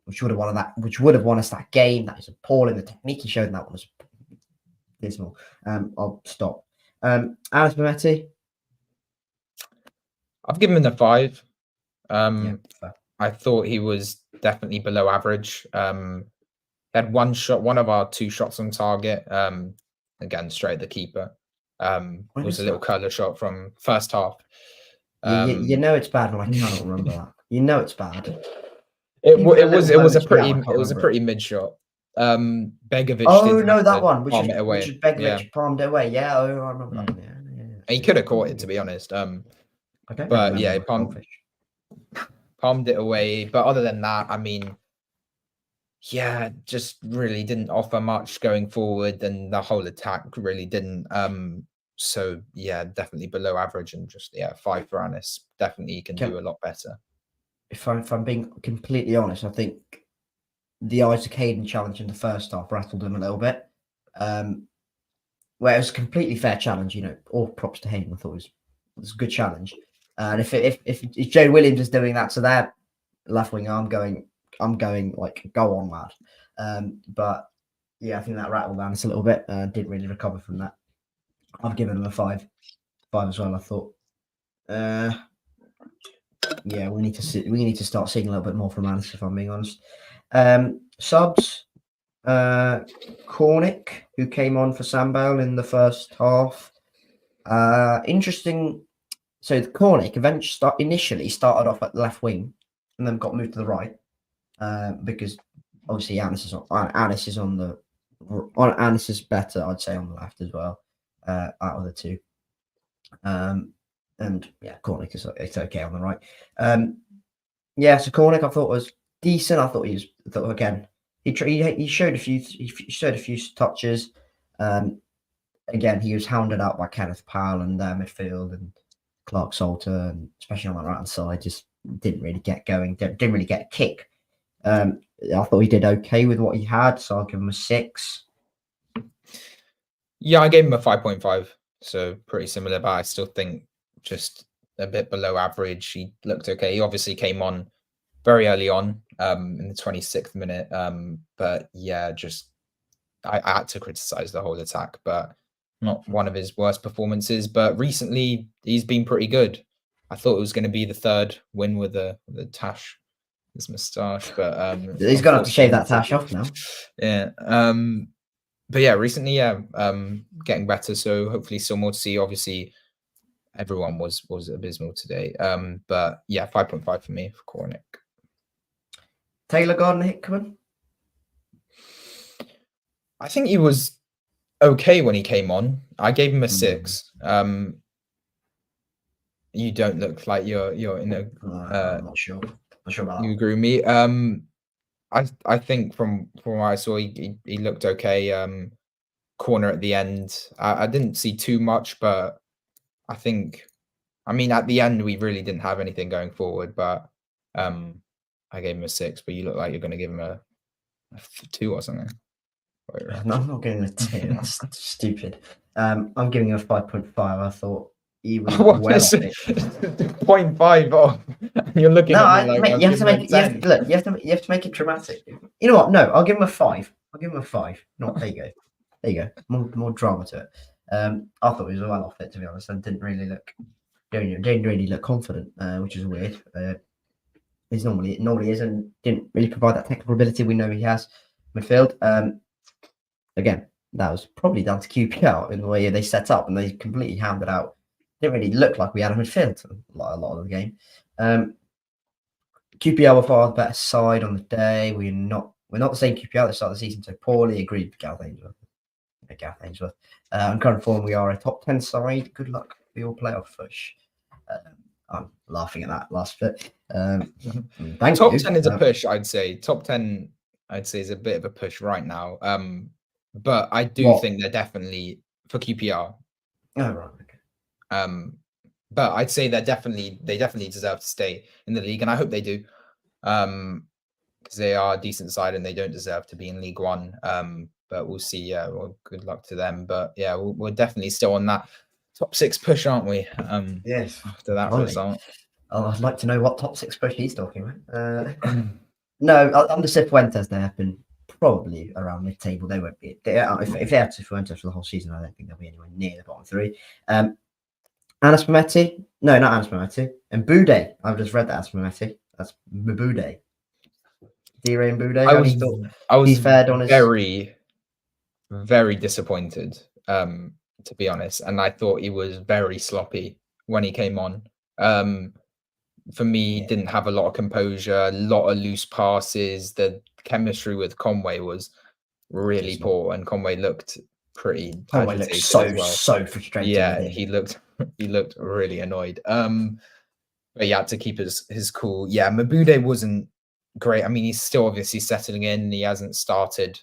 Which would have won us that game. That is appalling. The technique he showed in that one was dismal. I'll stop. Ani and Matiss. I've given him a 5. I thought he was definitely below average. Had one of our 2 shots on target. Again, straight at the keeper. It was a little curler shot from first half. You know it's bad when I cannot remember that. You know it's bad. It was a pretty mid shot. Begovic. Oh no, that one. Which Begovic palmed it away. Yeah, I remember that. Yeah. He could have caught it, to be honest. But yeah, palmed it away. But other than that, I mean, yeah, just really didn't offer much going forward, and the whole attack really didn't. So yeah, definitely below average, and just 5 for Anis. Definitely can do a lot better. If I'm being completely honest, I think the Isaac Hayden challenge in the first half rattled him a little bit. Where it was a completely fair challenge, all props to Hayden. I thought it was a good challenge. And if Joe Williams is doing that to that left wing, I'm going like go on, lad. But yeah, I think that rattled Anis a little bit. Didn't really recover from that. I've given him a 5 as well. I thought. Yeah, we need to start seeing a little bit more from Anis, if I'm being honest. Subs, Cornick, who came on for Sambal in the first half. Interesting. So the Cornick initially started off at the left wing and then got moved to the right because obviously Anis is better, I'd say, on the left as well out of the 2. And yeah, Cornick it's okay on the right. So Cornick I thought was decent. I thought again he showed a few touches. Again, he was hounded out by Kenneth Powell and their midfield and Clark Salter, and especially on the right hand side, just didn't really get going. Didn't really get a kick. I thought he did okay with what he had, so I'll give him a 6. Yeah, I gave him a 5.5, so pretty similar, but I still think just a bit below average. He looked okay. He obviously came on very early on in the 26th minute. But yeah, just I had to criticize the whole attack, but not one of his worst performances. But recently, he's been pretty good. I thought it was going to be the third win with the tash, his moustache, but He's gonna have to shave that tash off now. Yeah. But yeah, recently, yeah, getting better. So hopefully, still more to see. Obviously, everyone was abysmal today. But yeah, 5.5 for me for Kornic. Taylor Gardner-Hickman. I think he was okay when he came on. I gave him a 6. You don't look like you're in a. I'm not sure. Not sure about You that. agree with me? I think from what I saw, he looked okay. Corner at the end, I didn't see too much, but I think, I mean, at the end we really didn't have anything going forward. But I gave him a 6. But you look like you're going to give him a 2 or something. No, I'm not giving him a 2. That's stupid. I'm giving him a 5.5. I thought he was well off it. 0.5 off. You're looking at me like you have to make it. You have to make it dramatic. You know what? No, I'll give him a 5. I'll give him a 5. No, there you go. There you go. More drama to it. I thought he was well off it, to be honest, and didn't really look confident, which is weird. He's normally is, and didn't really provide that technical ability we know he has midfield. Again, that was probably down to QPR in the way they set up, and they completely hammered out. Didn't really look like we had a midfield a lot of the game. QPR were far the better side on the day. We're not the same QPR at the start of the season so poorly. Agreed with Gareth Ainsworth. On current form, we are a top 10 side. Good luck for your playoff push. I'm laughing at that last bit. Thank top you. 10 is a push, I'd say. Top 10, I'd say, is a bit of a push right now. But I do think they're definitely for QPR. Oh, right. Okay. But I'd say they definitely deserve to stay in the league, and I hope they do. Because they are a decent side and they don't deserve to be in League One. But we'll see. Yeah, well, good luck to them. But yeah, we're definitely still on that top 6 push, aren't we? Yes. After that result. I'd like to know what top 6 push he's talking about. No, under Cifuentes, they have been probably around mid-table. They won't be. If they have Cifuentes for the whole season, I don't think they'll be anywhere near the bottom 3. Anis Mehmeti? No, not Anis Mehmeti. And Boudet. I've just read that Anis Mehmeti. That's Boudet. D-Ray and Boudet. I was very, very disappointed, to be honest. And I thought he was very sloppy when he came on. For me, he didn't have a lot of composure, a lot of loose passes. The chemistry with Conway was really poor, and Conway looked pretty agitated so frustrated. Yeah, he looked really annoyed. But he had to keep his cool. Yeah, Mabude wasn't great. I mean, he's still obviously settling in. He hasn't started.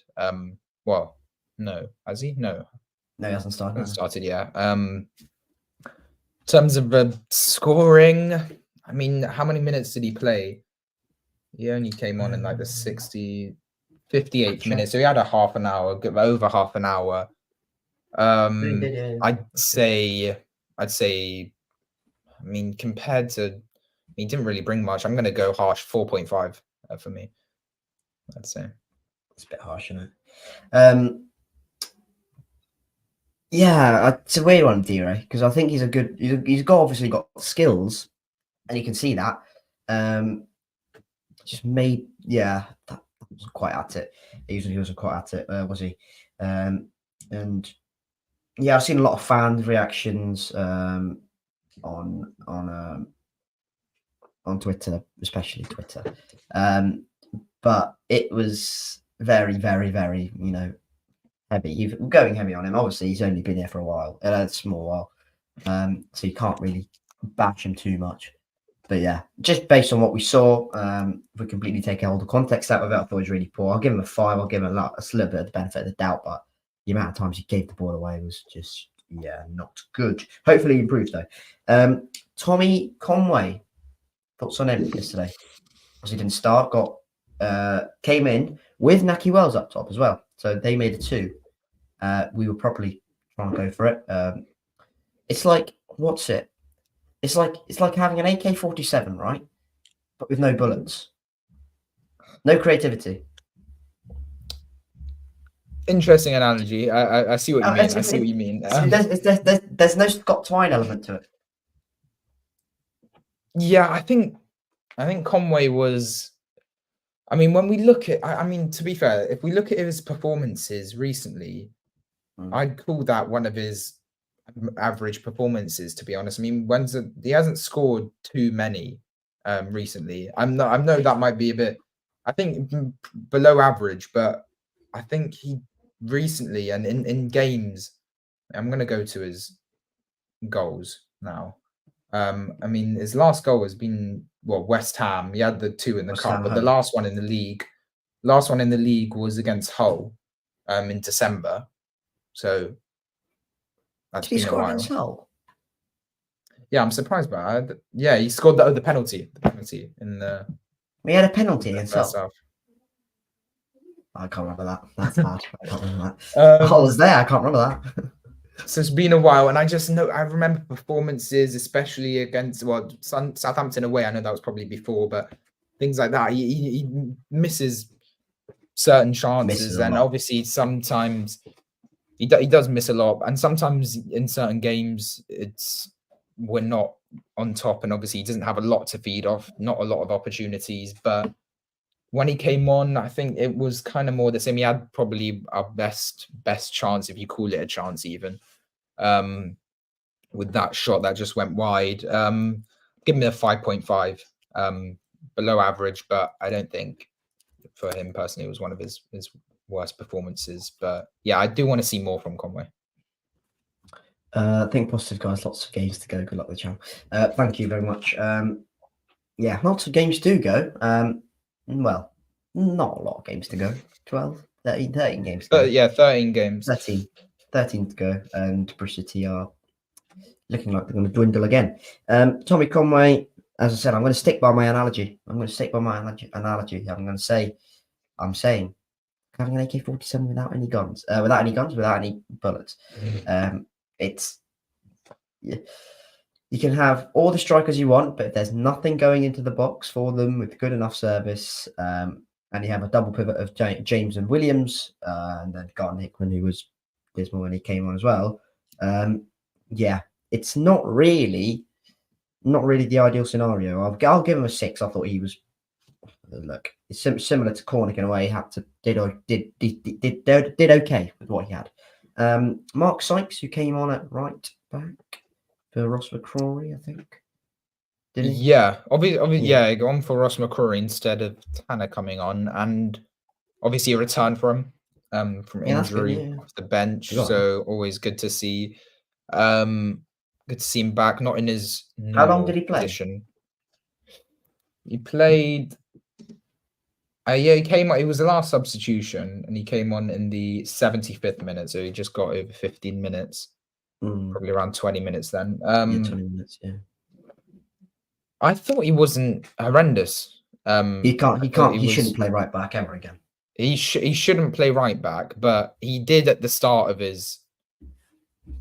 Well, no, has he? No, he hasn't started. Hasn't started, yeah. In terms of scoring, I mean, how many minutes did he play? He only came on in like the 58th minute, so he had a half an hour, over half an hour. I'd say, I mean, compared to, he didn't really bring much. I'm going to go harsh, 4.5 for me. I'd say it's a bit harsh, isn't it? Yeah, it's a weird one, D-Ray, because I think he's obviously got skills, and you can see that. Just made, yeah, that wasn't quite at it. He wasn't quite at it, was he? And yeah, I've seen a lot of fan reactions on Twitter, especially Twitter. But it was very, very, very, heavy. Going heavy on him. Obviously, he's only been here for a while, a small while. So you can't really bash him too much. But yeah, just based on what we saw, if we completely take all the context out of it, I thought it was really poor. I'll give him a 5. I'll give him a little bit of the benefit of the doubt, but the amount of times he gave the ball away was just, not good. Hopefully he improves though. Tommy Conway, thoughts on him yesterday? He didn't start, came in with Naki Wells up top as well. So they made a 2. We were probably trying to go for it. It's like, what's it? It's like having an AK-47, right? But with no bullets, no creativity. Interesting analogy. I see what you mean. I see what you mean. There's no Scott Twine element to it. Yeah, I think Conway was. I mean, when we look at, I mean, to be fair, if we look at his performances recently, I'd call that one of his average performances. To be honest, I mean, he hasn't scored too many recently. I know that might be a bit, I think, below average, but I think he recently and in games, I'm going to go to his goals now. I mean, his last goal has been West Ham. He had the 2 in the West cup, Ham but the home. last one in the league was against Hull, in December. So that's Did he been a score against while. Hull? Yeah, I'm surprised by that. Yeah, he scored the penalty in the. We had a penalty in the against first Hull. half. I can't remember that. That's bad. I can't remember that. I was there. I can't remember that. So it's been a while, and I remember performances, especially against Southampton away. I know that was probably before, but things like that. He misses certain chances, and obviously sometimes he does miss a lot, and sometimes in certain games we're not on top, and obviously he doesn't have a lot to feed off, not a lot of opportunities, but when he came on, I think it was kind of more the same. He had probably our best chance, if you call it a chance, even with that shot that just went wide. Give me a 5.5, below average, but I don't think for him personally it was one of his worst performances. But yeah, I do want to see more from Conway. I think positive, guys. Lots of games to go. Good luck with the channel. Thank you very much. Yeah, lots of games to go. Well, not a lot of games to go. 12, 13 games to go. Yeah, 13 games. 13 to go. And Bristol City are looking like they're going to dwindle again. Tommy Conway, as I said, I'm going to stick by my analogy. I'm going to say, I'm saying having an AK-47 without any guns, without any bullets. It's you can have all the strikers you want, but if there's nothing going into the box for them with good enough service, and you have a double pivot of James and Williams, and then Garton Hickman, who was dismal when he came on as well. Yeah, it's not really the ideal scenario. I'll give him a 6. I thought he was. Look, it's similar to Cornick in a way. He had to did okay with what he had. Mark Sykes, who came on at right back for Ross McCrory, I think. Did he? Yeah, obviously, yeah, go on for Ross McCrory instead of Tanner coming on, and obviously a return from injury off the bench. So always good to see. Good to see him back, not in his normal How long did he play? position. He played. Yeah, he came on. It was the last substitution, and he came on in the 75th minute. So he just got over 15 minutes, probably around 20 minutes then. 20 minutes, yeah. I thought he wasn't horrendous. He shouldn't play right back ever again. He shouldn't play right back, but he did at the start of his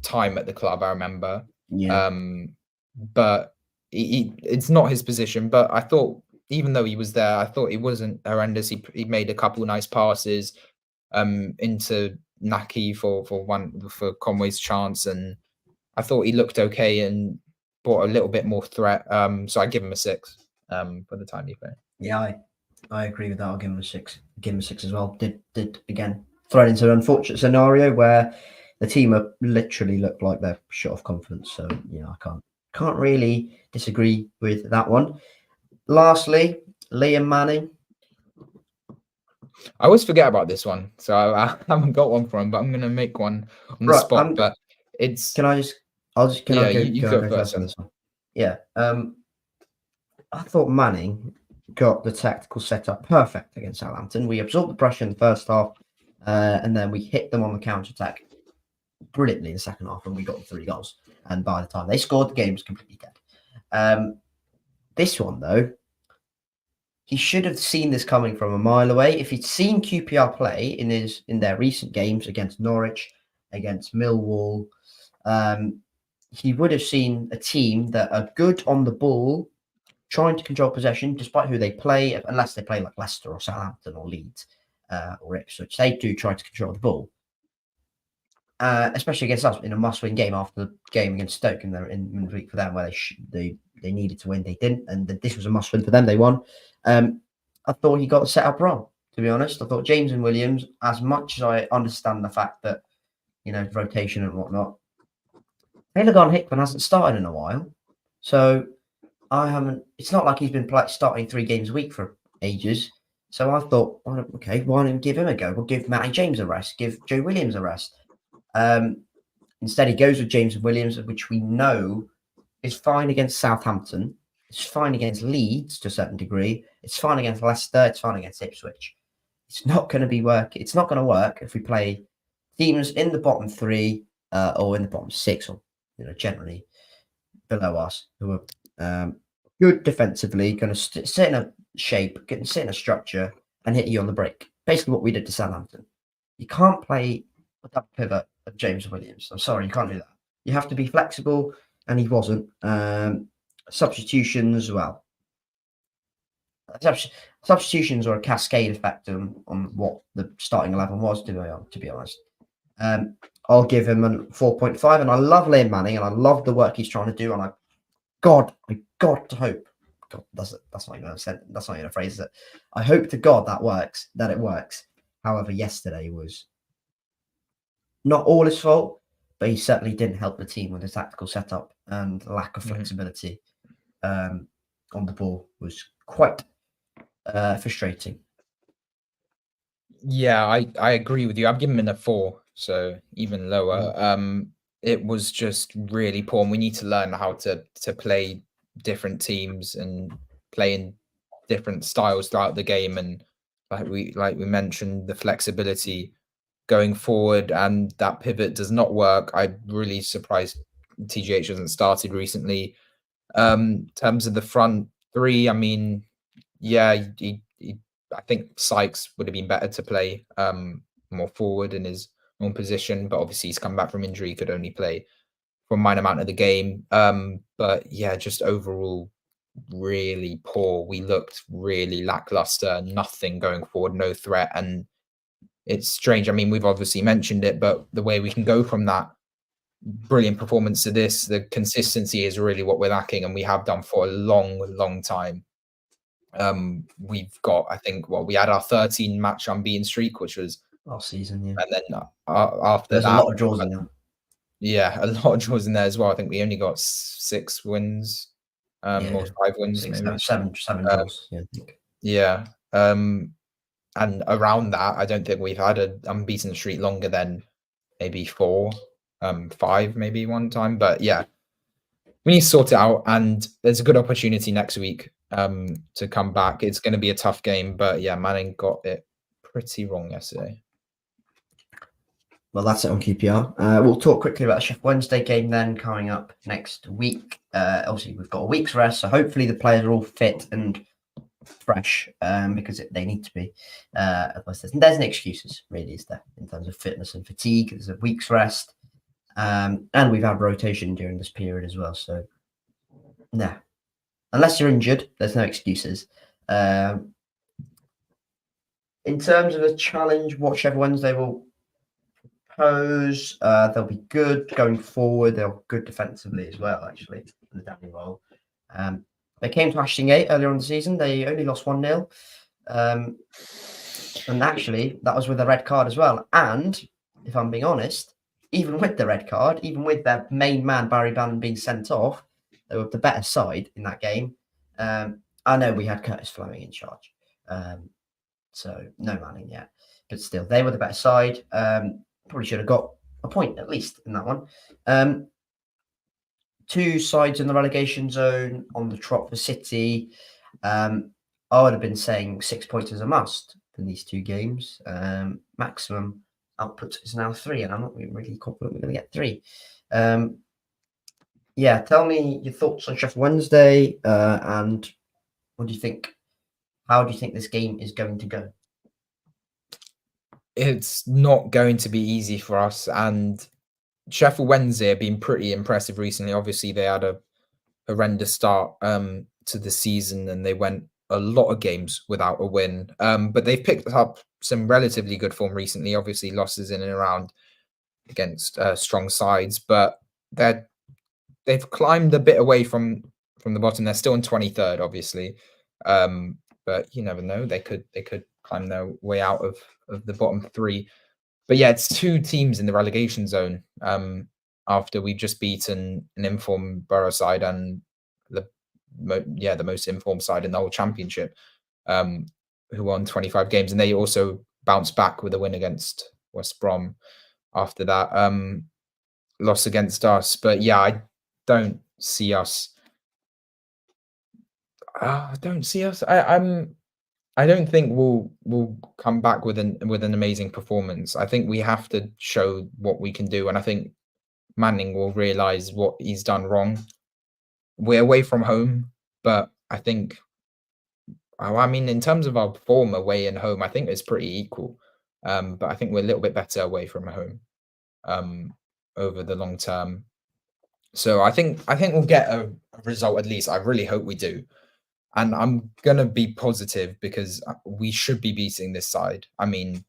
time at the club, I remember. Yeah. But it's not his position. But I thought, even though he was there, I thought he wasn't horrendous. He made a couple nice passes into Naki for Conway's chance, and I thought he looked okay and brought a little bit more threat. So I give him a 6 for the time he played. Yeah, I agree with that. I'll give him a 6. Give him a 6 as well. Did again thrown into an unfortunate scenario where the team are literally look like they're short of confidence. So I can't really disagree with that one. Lastly, Liam Manning. I always forget about this one, so I haven't got one for him, but I'm going to make one on the spot. But it's. Can I go first on this one? Yeah. I thought Manning got the tactical setup perfect against Southampton. We absorbed the pressure in the first half, and then we hit them on the counter-attack brilliantly in the second half, and we got the 3 goals. And by the time they scored, the game was completely dead. This one, though, he should have seen this coming from a mile away. If he'd seen QPR play in their recent games against Norwich, against Millwall, he would have seen a team that are good on the ball, trying to control possession, despite who they play, unless they play like Leicester or Southampton or Leeds or Ipswich. They do try to control the ball, especially against us in a must-win game after the game against Stoke in midweek for them, where they needed to win. They didn't, and this was a must-win for them. They won. I thought he got set up wrong, to be honest. I thought James and Williams, as much as I understand the fact that, rotation and whatnot, Taylor Hickman hasn't started in a while. So it's not like he's been starting 3 games a week for ages. So I thought, okay, why don't we give him a go? We'll give Matty James a rest, give Joe Williams a rest. Instead, he goes with James and Williams, which we know is fine against Southampton. It's fine against Leeds to a certain degree. It's fine against Leicester. It's fine against Ipswich. It's not going to work. It's not going to work if we play teams in the bottom 3 or in the bottom 6, or generally below us, who are good defensively, going to sit in a shape, sit in a structure, and hit you on the break. Basically, what we did to Southampton. You can't play with that pivot of James Williams. I'm sorry, you can't do that. You have to be flexible, and he wasn't. Substitutions, well, substitutions are a cascade effect on what the starting 11 was, to be honest. I'll give him a 4.5, and I love Liam Manning, and I love the work he's trying to do, and I got to hope. God, that's not even that's not even a phrase, is it? I hope to God that it works. However, yesterday was not all his fault, but he certainly didn't help the team with his tactical setup, and lack of flexibility on the ball was quite frustrating. Yeah, I agree with you. I've given him a 4, so even lower. It was just really poor, and we need to learn how to play different teams and play in different styles throughout the game. And like we mentioned, the flexibility going forward, and that pivot does not work. I'm really surprised TGH hasn't started recently. In terms of the front 3, I mean, yeah, I think Sykes would have been better to play more forward in his own position, but obviously he's come back from injury, he could only play for a minor amount of the game. But yeah, just overall really poor. We looked really lackluster, nothing going forward, no threat. And it's strange. I mean, we've obviously mentioned it, but the way we can go from that brilliant performance to this, the consistency is really what we're lacking, and we have done for a long time. We've got, I think, we had our 13 match unbeaten streak, which was last season, yeah. And then after there's that, a lot of draws in there. Yeah, a lot of draws in there as well. I think we only got 6 wins, or 5 wins, maybe. Seven draws. Yeah, I think. Yeah. And around that, I don't think we've had an unbeaten streak longer than maybe 4, 5, maybe one time. But yeah, we need to sort it out, and there's a good opportunity next week to come back. It's going to be a tough game, but yeah, Manning got it pretty wrong yesterday. Well, that's it on QPR. We'll talk quickly about the Sheffield Wednesday game then coming up next week. Obviously, we've got a week's rest, so hopefully the players are all fit and fresh because they need to be. Otherwise, there's no excuses, really, is there, in terms of fitness and fatigue. There's a week's rest. And we've had rotation during this period as well. So, yeah, unless you're injured, there's no excuses. In terms of a challenge, what Sheffield Wednesday will pose, they'll be good going forward. They're good defensively as well, actually, in the Danny role. They came to Ashton Gate earlier in the season. They only lost 1-0. And actually, that was with a red card as well. And if I'm being honest, even with the red card, even with their main man, Barry Bannon, being sent off, they were the better side in that game. I know we had Curtis Fleming in charge. So no Manning yet. But still, they were the better side. Probably should have got a point, at least, in that one. 2 sides in the relegation zone on the trot for City. I would have been saying 6 points is a must in these 2 games. Maximum output is now 3, and I'm not really confident we're going to get 3. Yeah, tell me your thoughts on Sheffield Wednesday, and what do you think? How do you think this game is going to go? It's not going to be easy for us, and Sheffield Wednesday have been pretty impressive recently. Obviously, they had a horrendous start to the season, and they went a lot of games without a win. But they've picked up some relatively good form recently. Obviously, losses in and around against strong sides, but they've climbed a bit away from the bottom. They're still in 23rd, obviously, but you never know. They could climb their way out of the bottom three. But yeah, it's two teams in the relegation zone. After we've just beaten an informed Borough side and the most informed side in the whole championship, who won 25 games, and they also bounced back with a win against West Brom after that loss against us. But yeah, I don't see us. I don't see us. I don't think we'll come back with an amazing performance. I think we have to show what we can do, and I think Manning will realize what he's done wrong. We're away from home, but I think, I mean, in terms of our form away and home, I think it's pretty equal. But I think we're a little bit better away from home over the long term. So I think we'll get a result at least. I really hope we do. And I'm going to be positive because we should be beating this side. I mean,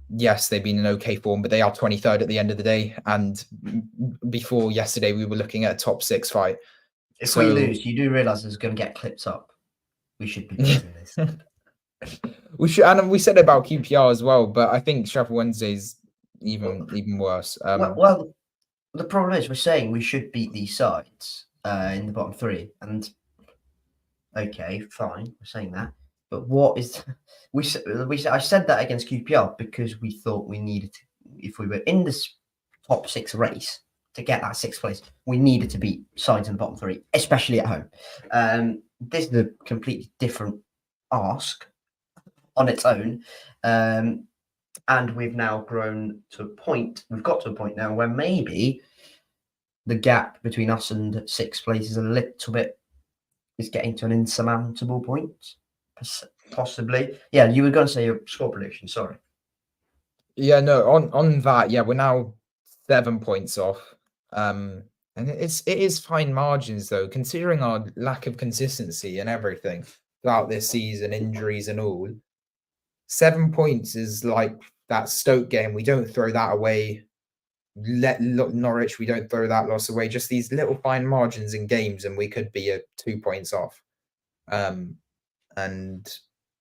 yes, they've been in okay form, but they are 23rd at the end of the day. And before yesterday, we were looking at a top 6 fight. If we lose, you do realise it's going to get clipped up. We should be beating this. We should, and we said about QPR as well, but I think Sheffield Wednesday's even worse. Well, the problem is we're saying we should beat these sides in the bottom 3, and okay, fine, we're saying that. But what is I said that against QPR because we thought we needed to, if we were in this top 6 race to get that 6th place, we needed to beat sides in the bottom 3, especially at home. This is a completely different ask on its own. And we've now grown to a point, we've got to a point now where maybe the gap between us and 6th place is a little bit, is getting to an insurmountable point, possibly. Yeah, you were going to say your score prediction, sorry. Yeah, no, on that, yeah, we're now 7 points off. And it is fine margins though, considering our lack of consistency and everything throughout this season, injuries and all. 7 points is like that Stoke game. We don't throw that away. Norwich, we don't throw that loss away. Just these little fine margins in games, and we could be at 2 points off. And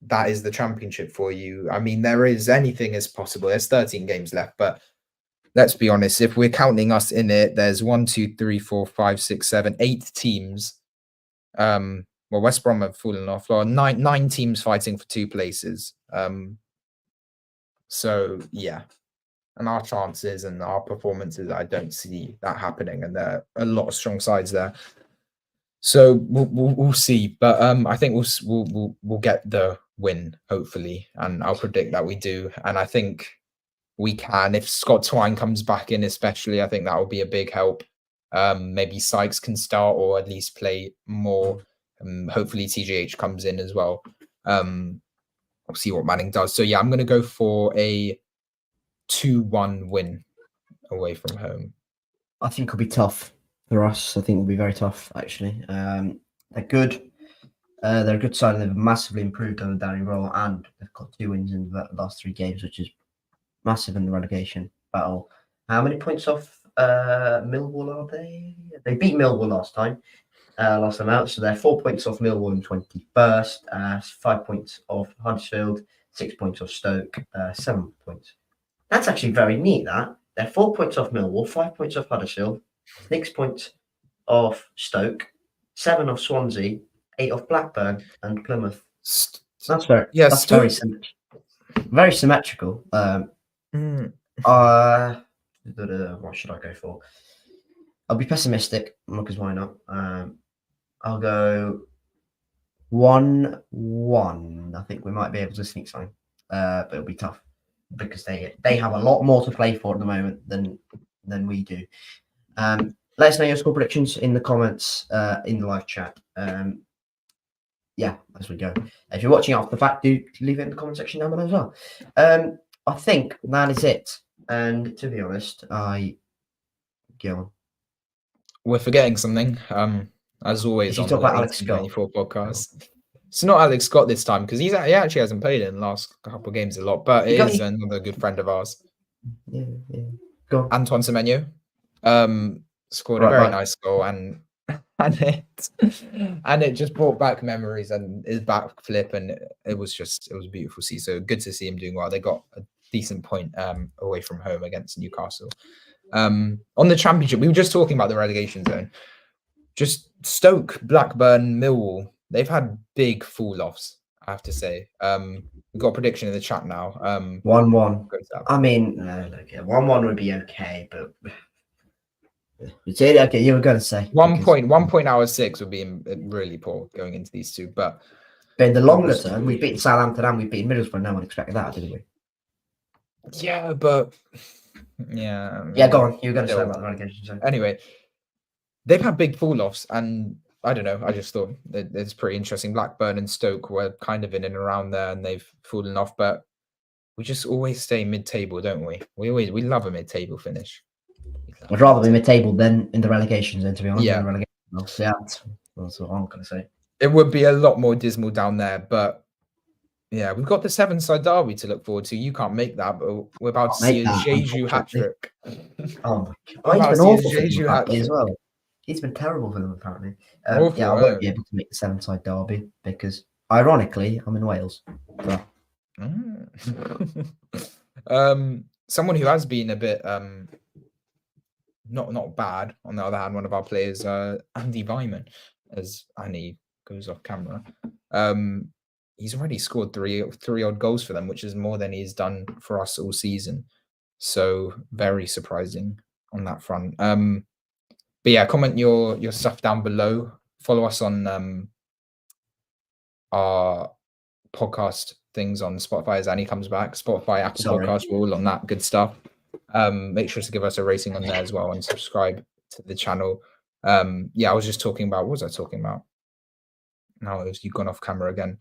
that is the championship for you. I mean, anything is possible. There's 13 games left, but let's be honest. If we're counting us in it, there's 1, 2, 3, 4, 5, 6, 7, 8 teams. Well, West Brom have fallen off. Well, nine teams fighting for 2 places. So yeah, and our chances and our performances, I don't see that happening, and there are a lot of strong sides there. So we'll see, but I think we'll get the win hopefully, and I'll predict that we do, and I think we can. If Scott Twine comes back in, especially, I think that will be a big help. Maybe Sykes can start or at least play more. Hopefully TJH comes in as well. We'll see what Manning does. So yeah, I'm going to go for a 2-1 win away from home. I think it'll be tough for us. I think it'll be very tough, actually. They're good. They're a good side, and they've massively improved under Danny Roll, and they've got 2 wins in the last 3 games, which is massive in the relegation battle. How many points off Millwall are they? They beat Millwall last time out, so they're 4 points off Millwall in 21st, 5 points off Huddersfield, 6 points off Stoke, 7 points. That's actually very neat, that. They're 4 points off Millwall, 5 points off Huddersfield, 6 points off Stoke, 7 off Swansea, 8 off Blackburn and Plymouth. That's very, very symmetrical. What should I go for? I'll be pessimistic, because why not? I'll go 1-1. I think we might be able to sneak something, but it'll be tough because they have a lot more to play for at the moment than we do. Let us know your score predictions in the comments in the live chat. Yeah, as we go. If you're watching after the fact, do leave it in the comment section down below as well. I think that is it. And to be honest, I Go on. We're forgetting something. As always Did you on talk the about Alex Scott? 1824 podcast. It's not Alex Scott this time because he actually hasn't played in the last couple of games a lot, but it is another good friend of ours. Yeah. Go on. Antoine Semenyo scored a Right, very right. nice goal and it just brought back memories and his backflip, and it was beautiful to see. So good to see him doing well. They got a decent point away from home against Newcastle. On the Championship, we were just talking about the relegation zone. Just Stoke, Blackburn, Millwall, they've had big fall-offs, I have to say. We've got a prediction in the chat now. 1-1. I mean, 1-1 would be okay, but okay, you were going to say 1 point out of 6 would be really poor going into these two. But in the longer term, we beat Southampton and we beat Middlesbrough. No one expected that, did we? Yeah, but yeah. Go on. You were going to say about the relegation zone. Anyway, they've had big fall-offs, and I don't know. I just thought it's pretty interesting. Blackburn and Stoke were kind of in and around there, and they've fallen off. But we just always stay mid-table, don't we? We love a mid-table finish. I'd rather be mid-table than in the relegation zone, to be honest. Yeah, in the relegation zone. Yeah, that's what I'm going to say. It would be a lot more dismal down there, but yeah, we've got the 7-side derby to look forward to. You can't make that, but we're about to see a Jeju hat-trick. Oh my God. He's been awful for them as well. He's been terrible for them, apparently. Yeah, I won't be able to make the 7-side derby because, ironically, I'm in Wales. So. Someone who has been a bit not bad, on the other hand, one of our players, Andy Vyman, as Ani goes off camera. He's already scored three odd goals for them, which is more than he's done for us all season. So very surprising on that front. But yeah, comment your stuff down below. Follow us on our podcast things on Spotify as Annie comes back. Spotify, Apple Podcasts, we're all on that good stuff. Make sure to give us a rating on there as well and subscribe to the channel. Yeah, I was just talking about, what was I talking about? Now you've gone off camera again.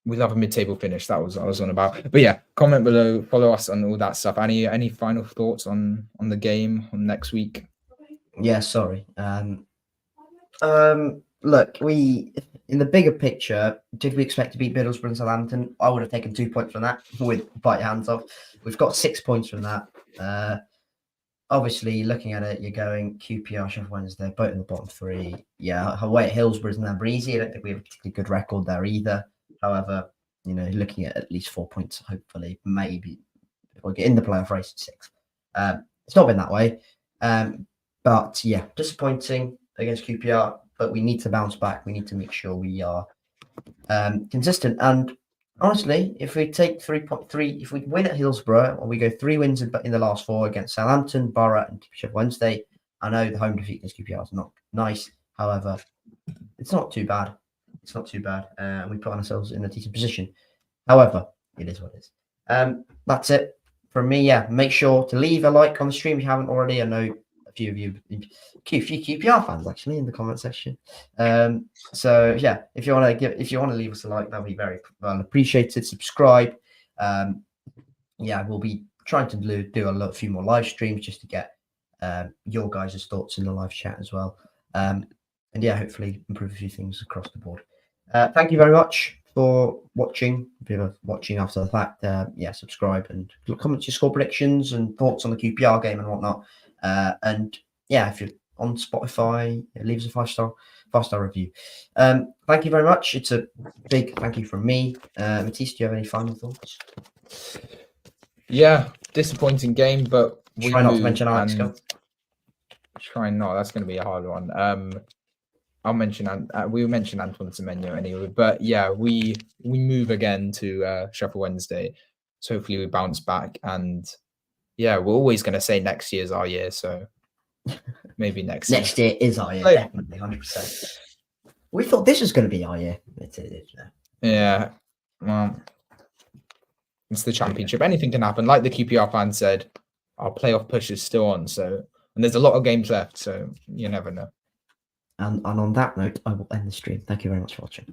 We love a mid-table finish. That was what I was on about. But yeah, comment below, follow us on all that stuff. Any final thoughts on the game on next week? Yeah, sorry. Look, in the bigger picture, did we expect to beat Middlesbrough and Southampton? I would have taken 2 points from that with bite your hands off. We've got 6 points from that. Obviously, looking at it, you're going QPR, Sheffield Wednesday, both in the bottom 3. Yeah, away at Hillsborough isn't that breezy. I don't think we have a particularly good record there either. However, looking at least 4 points, hopefully, maybe if we get in the playoff race at 6. It's not been that way. But yeah, disappointing against QPR, but we need to bounce back. We need to make sure we are consistent. And honestly, if we take 3.3, if we win at Hillsborough, or we go 3 wins in the last 4 against Southampton, Borough, and Sheffield Wednesday, I know the home defeat against QPR is not nice. However, it's not too bad. It's not too bad. We put ourselves in a decent position. However, it is what it is. That's it from me. Yeah, make sure to leave a like on the stream if you haven't already. I know a few of you, QPR fans actually, in the comment section. So yeah, if you want to leave us a like, that'll be very well appreciated. Subscribe. Yeah, we'll be trying to do a few more live streams just to get your guys' thoughts in the live chat as well. And yeah, hopefully improve a few things across the board. Thank you very much for watching. If you're watching after the fact, yeah, subscribe and comment your score predictions and thoughts on the QPR game and whatnot. And yeah, if you're on Spotify, leave us a 5-star review. Thank you very much. It's a big thank you from me. Matiss, do you have any final thoughts? Yeah, disappointing game, but we try not to mention Alex Scott. Try not. That's going to be a hard one. I'll mention we'll mention Antoine Semenyo anyway. But yeah, we move again to Sheffield Wednesday. So hopefully we bounce back, and yeah, we're always going to say next year's our year. So maybe next year is our year, definitely 100%. We thought this was going to be our year. Yeah, well, it's the Championship. Anything can happen. Like the QPR fan said, our playoff push is still on. So, and there's a lot of games left. So you never know. And on that note, I will end the stream. Thank you very much for watching.